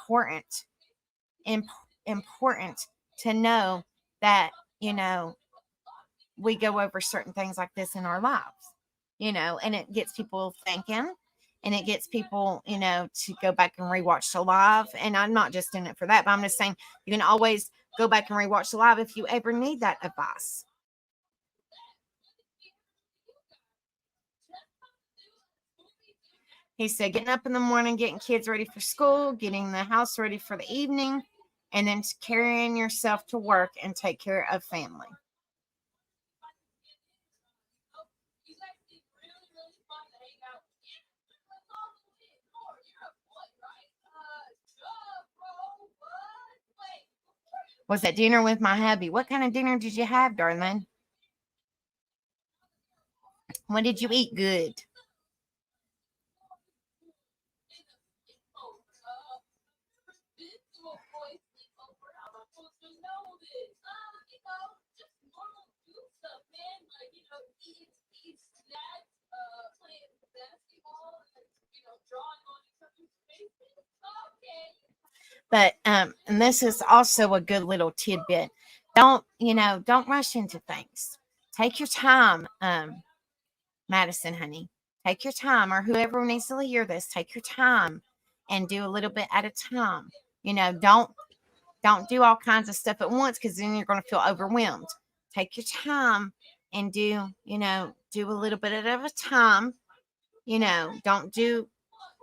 important to know that, we go over certain things like this in our lives, and it gets people thinking, and it gets people, to go back and rewatch the live. And I'm not just in it for that, but I'm just saying you can always go back and rewatch the live if you ever need that advice. He said, getting up in the morning, getting kids ready for school, getting the house ready for the evening, and then carrying yourself to work and take care of family. Was at dinner with my hubby. What kind of dinner did you have, darling? What did you eat good? But and this is also a good little tidbit. Don't rush into things. Take your time, Madison, honey. Take your time, or whoever needs to hear this, take your time and do a little bit at a time. Don't do all kinds of stuff at once, because then you're going to feel overwhelmed. Take your time and do a little bit at a time. Don't do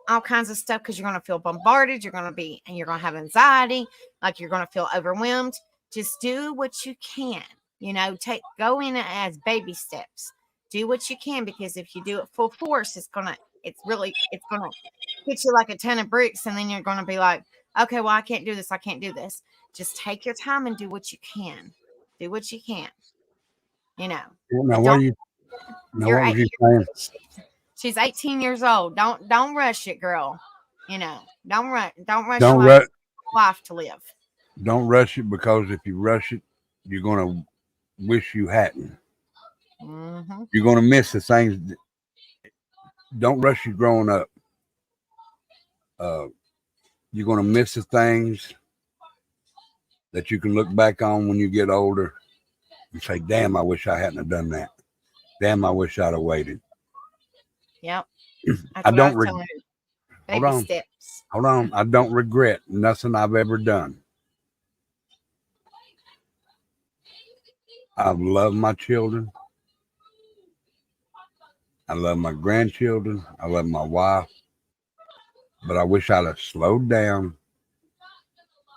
all kinds of stuff, because you're going to feel bombarded. You're going to have anxiety, like you're going to feel overwhelmed. Just do what you can. Go in as baby steps. Do what you can, because if you do it full force, it's gonna hit you like a ton of bricks, and then you're gonna be like, okay, well, I can't do this. I can't do this. Just take your time and do what you can. Do what you can. Now, Don't. what was you saying? She's 18 years old. Don't rush it, girl. Don't rush Don't your rush. life to live. Don't rush it, because if you rush it, you're gonna wish you hadn't. Mm-hmm. You're gonna miss the things. Don't rush your growing up. You're gonna miss the things that you can look back on when you get older and say, "Damn, I wish I hadn't have done that. Damn, I wish I'd have waited." Yep. That's I what I don't. was telling her. Hold Baby on. steps. Hold on. I don't regret nothing I've ever done. I love my children. I love my grandchildren. I love my wife. But I wish I'd have slowed down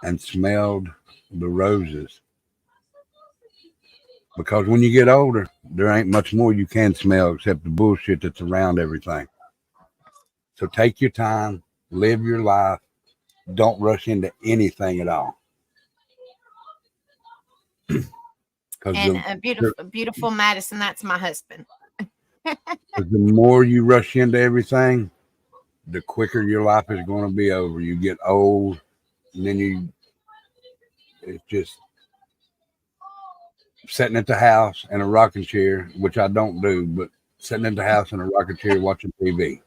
and smelled the roses. Because when you get older, there ain't much more you can smell except the bullshit that's around everything. So take your time, live your life. Don't rush into anything at all. Because And a beautiful Madison, that's my husband. the more you rush into everything, the quicker your life is going to be over. You get old, and then it's just sitting at the house in a rocking chair, which I don't do, but sitting at the house in a rocking chair watching TV.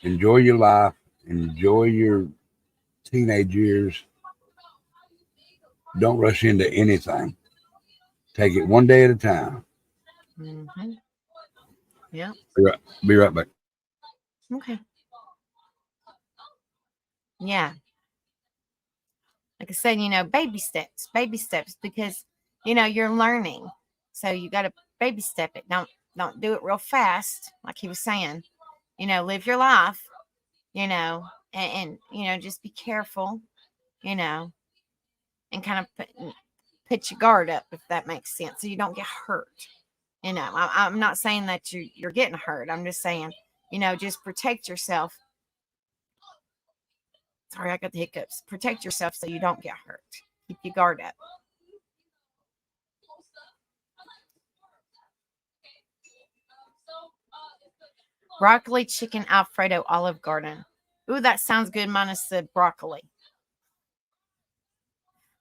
Enjoy your life. Enjoy your teenage years. Don't rush into anything. Take it one day at a time. Mm-hmm. Yeah. Be right back. Okay. Yeah. Like I said, baby steps, because you're learning. So you got to baby step it. Don't do it real fast, like he was saying. Live your life, and just be careful, you know, and kind of put your guard up, if that makes sense, so you don't get hurt. I'm not saying that you're getting hurt. I'm just saying, just protect yourself. Sorry, I got the hiccups. Protect yourself so you don't get hurt. Keep your guard up. Broccoli chicken Alfredo Olive Garden. Ooh, that sounds good, minus the broccoli.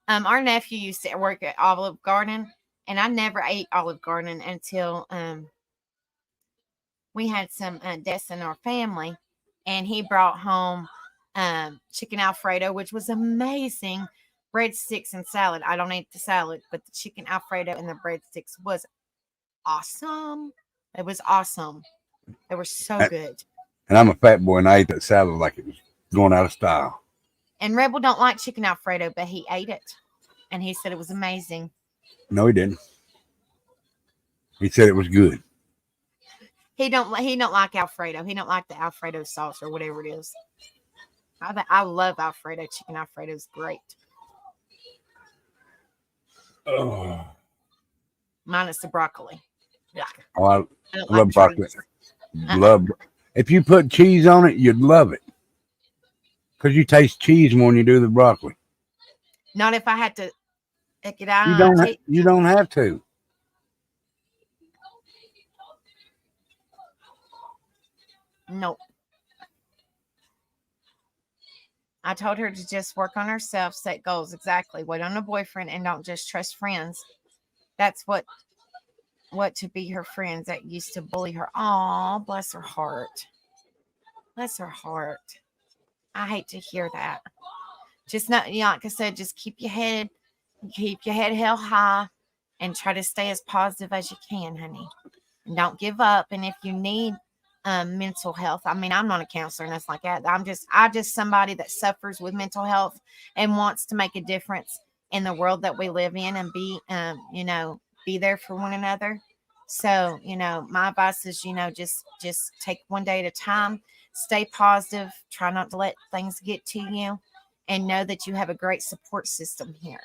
Our nephew used to work at Olive Garden, and I never ate Olive Garden until we had some deaths in our family, and he brought home chicken Alfredo, which was amazing. Breadsticks and salad. I don't eat the salad, but the chicken Alfredo and the breadsticks was awesome. It was awesome. They were so good. And I'm a fat boy, and I ate that salad like it was going out of style. And Rebel don't like chicken Alfredo, but he ate it, and he said it was amazing. No, he didn't. He said it was good. He don't like Alfredo. He don't like the Alfredo sauce or whatever it is. I love Alfredo. Chicken Alfredo is great. Oh, Minus the broccoli. Yeah. oh I don't love like broccoli. trees. Love. If you put cheese on it, you'd love it. Because you taste cheese more when you do the broccoli. Not if I had to pick it out. You don't have to. Nope. I told her to just work on herself, set goals. Exactly. Wait on a boyfriend, and don't just trust friends. That's what what to be her friends that used to bully her. Oh, bless her heart. Bless her heart. I hate to hear that. Just not, like I said, just keep your head held high, and try to stay as positive as you can, honey. And don't give up. And if you need mental health, I mean, I'm not a counselor and that's like that. I just somebody that suffers with mental health and wants to make a difference in the world that we live in and be, be there for one another. So, my advice is, just take one day at a time, stay positive, try not to let things get to you, and know that you have a great support system here.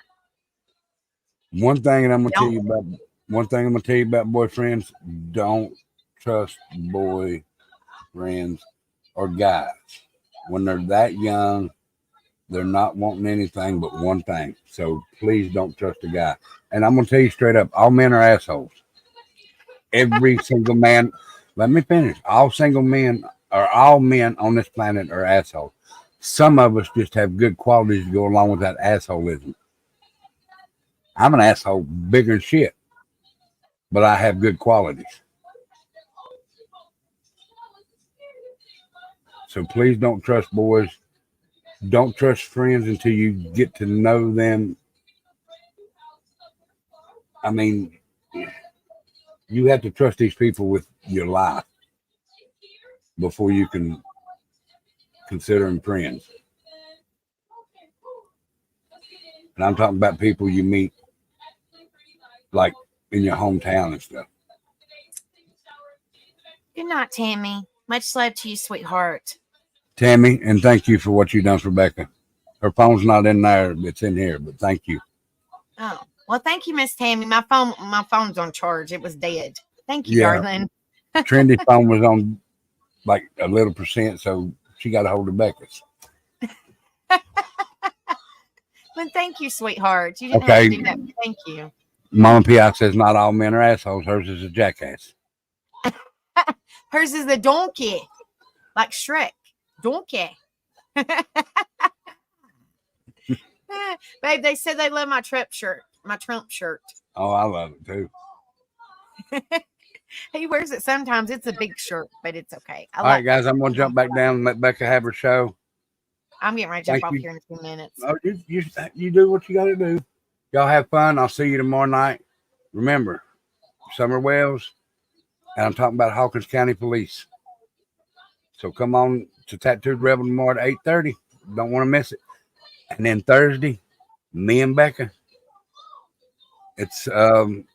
One thing, and I'm gonna tell Don't you about one thing. I'm gonna tell you about boyfriends. Don't trust boyfriends or guys when they're that young. They're not wanting anything but one thing. So please don't trust a guy. And I'm gonna tell you straight up, all men are assholes. Every single man. Let me finish. All single men or all men on this planet are assholes. Some of us just have good qualities to go along with that assholism. I'm an asshole bigger than shit, but I have good qualities. So please don't trust boys. Don't trust friends until you get to know them. I mean, you have to trust these people with your life before you can consider them friends. And I'm talking about people you meet like in your hometown and stuff. Good night, Tammy. Much love to you, sweetheart. Tammy, and thank you for what you've done for Becca. Her phone's not in there, it's in here, but thank you. Oh, well, thank you, Miss Tammy. My phone's on charge. It was dead. Thank you, Yeah, darling. Trendy's phone was on like a little percent, so she got a hold of Becca's. Well, thank you, sweetheart. You didn't have to Okay, do that. Thank you. Mama P.I. says not all men are assholes. Hers is a jackass. Hers is the donkey, like Shrek. Donkey. Babe, they said they love my Trump shirt. My Trump shirt. Oh, I love it too. He wears it sometimes. It's a big shirt, but it's okay. All right, guys, I'm gonna jump back down and let Becca have her show. I'm getting ready to Thank jump off you. here in a few minutes. Oh, you do what you got to do. Y'all have fun. I'll see you tomorrow night. Remember, Summer Wells, and I'm talking about Hawkins County Police. So come on to Tattooed Rebel tomorrow at 8:30. Don't want to miss it. And then Thursday, me and Becca. It's some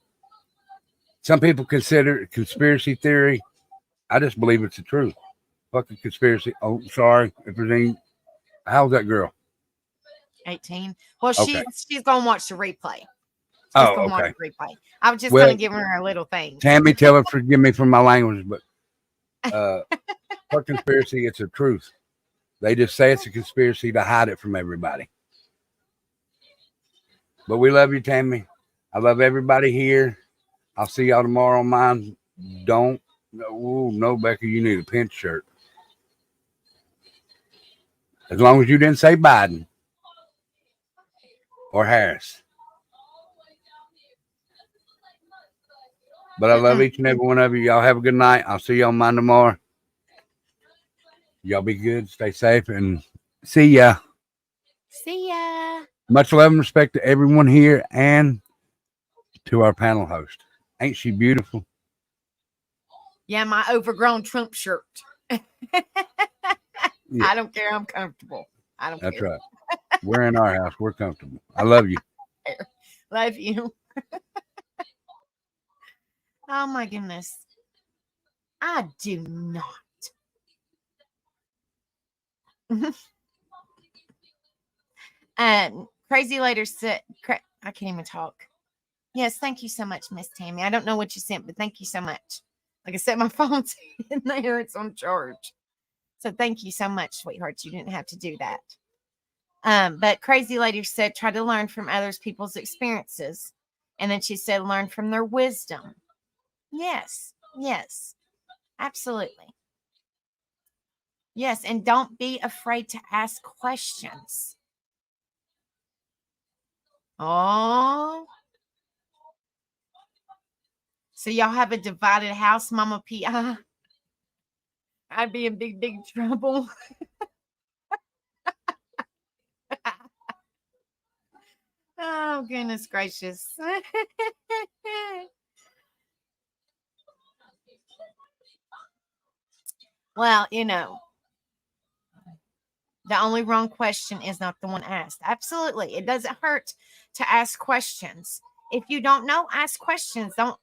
people consider it conspiracy theory. I just believe it's the truth. Fucking conspiracy. Oh, sorry. If there's any, how's that girl? 18. Well, Okay. she's gonna watch the replay. Oh, okay. Replay. I was just Well, gonna give her a little thing. Tammy, tell her forgive me for my language, but for conspiracy, it's a truth. They just say it's a conspiracy to hide it from everybody. But we love you, Tammy. I love everybody here. I'll see y'all tomorrow on mine. Don't. No, Becca, you need a pinch shirt. As long as you didn't say Biden or Harris. But I love each and every one of you. Y'all have a good night. I'll see you on mine tomorrow. Y'all be good. Stay safe and see ya. See ya. Much love and respect to everyone here and to our panel host. Ain't she beautiful? Yeah, my overgrown Trump shirt. Yeah. I don't care. I'm comfortable. I don't That's care. right. We're in our house. We're comfortable. I love you. Love you. Oh my goodness. I do not. Crazy later said, I can't even talk. Yes, thank you so much, Miss Tammy. I don't know what you sent, but thank you so much. Like I said, my phone's in there, it's on charge. So thank you so much, sweetheart. You didn't have to do that. But Crazy Lady said, try to learn from others people's experiences. And then she said, learn from their wisdom. Yes, absolutely. Yes, and don't be afraid to ask questions. Oh. So y'all have a divided house, Mama P.I. I'd be in big, big trouble. Oh, goodness gracious. Well, the only wrong question is not the one asked. Absolutely. It doesn't hurt to ask questions. If you don't know, ask questions. Don't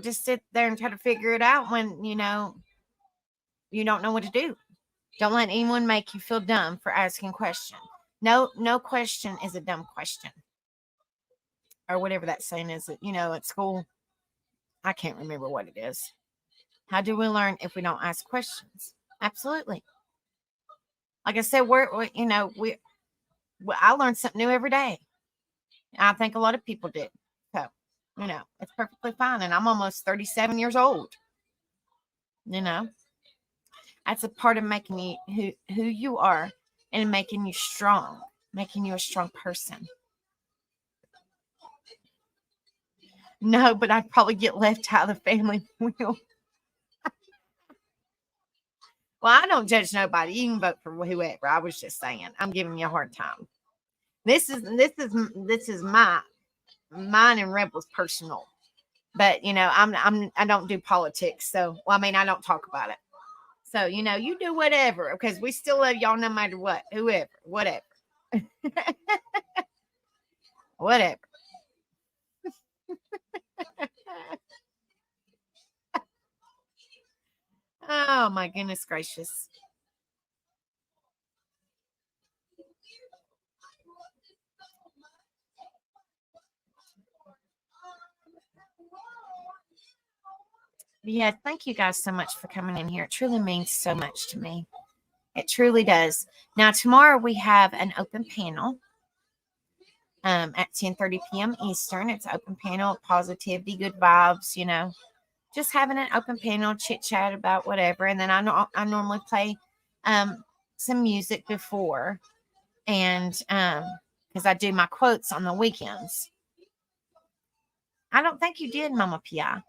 just sit there and try to figure it out when, you don't know what to do. Don't let anyone make you feel dumb for asking a question. No question is a dumb question. Or whatever that saying is, at school. I can't remember what it is. How do we learn if we don't ask questions? Absolutely. Like I said, I learn something new every day. I think a lot of people do. So, it's perfectly fine. And I'm almost 37 years old. That's a part of making you who you are and making you strong, making you a strong person. No, but I'd probably get left out of the family wheel. Well, I don't judge nobody. You can vote for whoever. I was just saying. I'm giving you a hard time. This is mine and Rebel's personal. But I don't do politics. So I don't talk about it. So you do whatever because we still love y'all no matter what. Whoever, whatever. Whatever. Oh my goodness gracious. Yeah, thank you guys so much for coming in here. It truly means so much to me. It truly does. Now tomorrow we have an open panel at 10:30 p.m. Eastern. It's an open panel, positivity, good vibes, just having an open panel, chit chat about whatever. And then I normally play some music before, and because I do my quotes on the weekends. I don't think you did, Mama P.I.,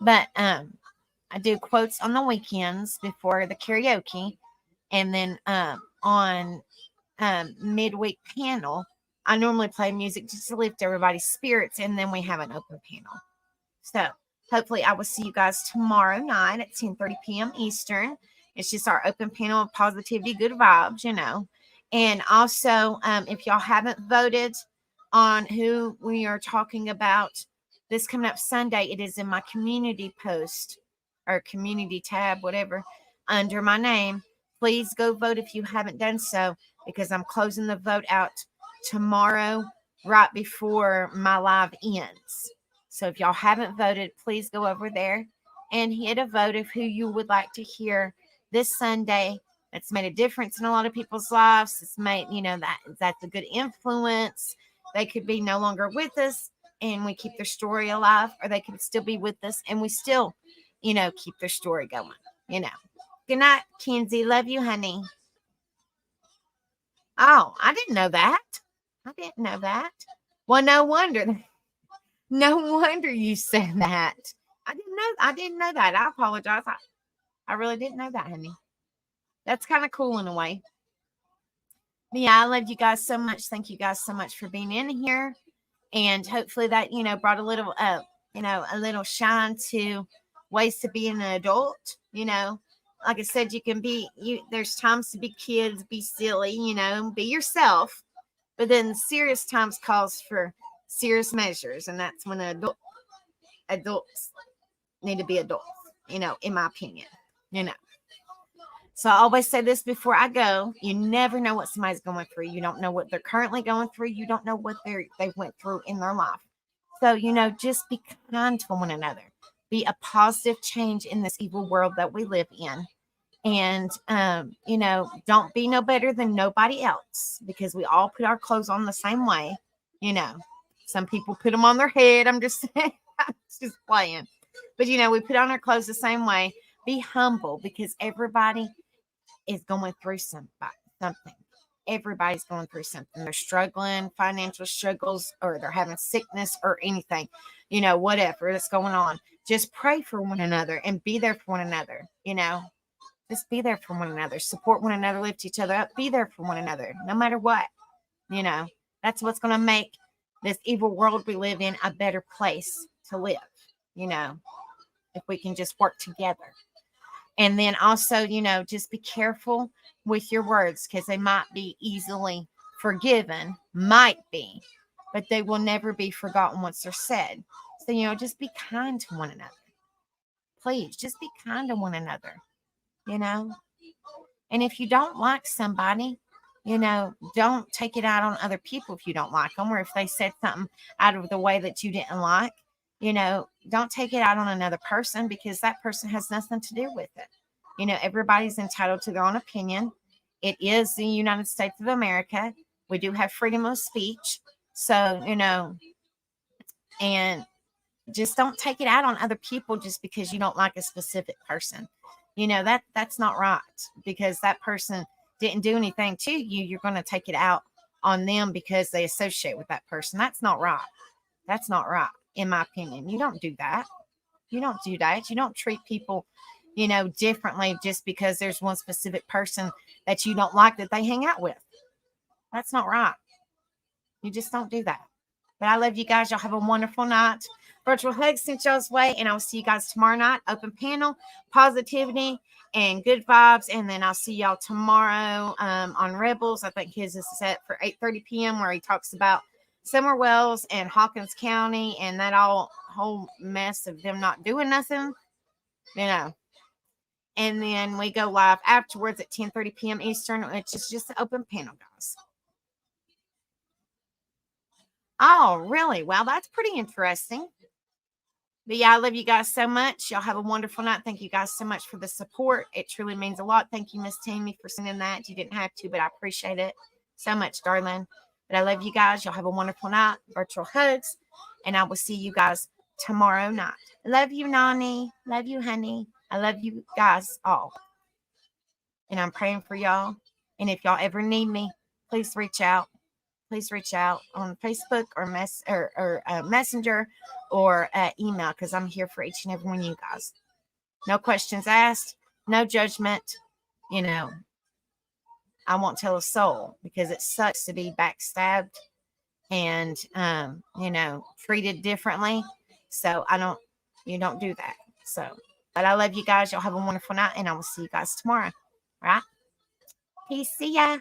but I do quotes on the weekends before the karaoke, and then on midweek panel, I normally play music just to lift everybody's spirits, and then we have an open panel. So hopefully I will see you guys tomorrow night at 10:30 p.m. Eastern. It's just our open panel of positivity, good vibes, And also, if y'all haven't voted on who we are talking about this coming up Sunday, it is in my community post or community tab, whatever, under my name. Please go vote if you haven't done so, because I'm closing the vote out tomorrow right before my live ends. So if y'all haven't voted, please go over there and hit a vote of who you would like to hear this Sunday. That's made a difference in a lot of people's lives. It's made, that's a good influence. They could be no longer with us and we keep their story alive, or they could still be with us and we still, keep their story going, Good night, Kenzie. Love you, honey. Oh, I didn't know that. Well, no wonder. No wonder you said that. I didn't know that. I apologize. I really didn't know that, honey. That's kind of cool in a way. But yeah, I love you guys so much. Thank you guys so much for being in here. And hopefully that, brought a little, a little shine to ways to be an adult. Like I said, there's times to be kids, be silly, be yourself. But then serious times calls for serious measures. And that's when adults need to be adults, in my opinion, So I always say this before I go: you never know what somebody's going through. You don't know what they're currently going through. You don't know what they went through in their life. So, just be kind to one another. Be a positive change in this evil world that we live in. And, don't be no better than nobody else, because we all put our clothes on the same way. Some people put them on their head. I'm just saying, I'm just playing. But, we put on our clothes the same way. Be humble, because everybody is going through something. everybody's going through something. They're struggling, financial struggles, or they're having sickness or anything, whatever that's going on. Just pray for one another and be there for one another, just be there for one another, support one another, lift each other up, be there for one another, no matter what. That's what's going to make this evil world we live in a better place to live, if we can just work together. And then also, just be careful with your words, because they might be easily forgiven, might be, but they will never be forgotten once they're said. So, just be kind to one another. Please, just be kind to one another, And if you don't like somebody, don't take it out on other people if you don't like them, or if they said something out of the way that you didn't like, don't take it out on another person, because that person has nothing to do with it. Everybody's entitled to their own opinion. It is the United States of America. We do have freedom of speech. So, and just don't take it out on other people just because you don't like a specific person. That's not right, because that person didn't do anything to you. You're going to take it out on them because they associate with that person. That's not right. That's not right, in my opinion. You don't do that. You don't do that. You don't treat people, differently just because there's one specific person that you don't like that they hang out with. That's not right. You just don't do that. But I love you guys. Y'all have a wonderful night. Virtual hugs sent y'all's way, and I'll see you guys tomorrow night. Open panel, positivity, and good vibes. And then I'll see y'all tomorrow on Rebels. I think his is set for 8:30 p.m. where he talks about Summer Wells and Hawkins County and that whole mess of them not doing nothing, And then we go live afterwards at 10:30 p.m. Eastern, which is just an open panel, guys. Oh, really? Well, that's pretty interesting. But yeah, I love you guys so much. Y'all have a wonderful night. Thank you guys so much for the support. It truly means a lot. Thank you, Miss Tammy, for sending that. You didn't have to, but I appreciate it so much, darling. But I love you guys. Y'all have a wonderful night. Virtual hugs. And I will see you guys tomorrow night. Love you, Nani. Love you, honey. I love you guys all. And I'm praying for y'all. And if y'all ever need me, please reach out. Please reach out on Facebook or Messenger or email, because I'm here for each and every one of you guys. No questions asked, no judgment. I won't tell a soul, because it sucks to be backstabbed and, treated differently. So you don't do that. So, but I love you guys. Y'all have a wonderful night, and I will see you guys tomorrow. All right? Peace. See ya.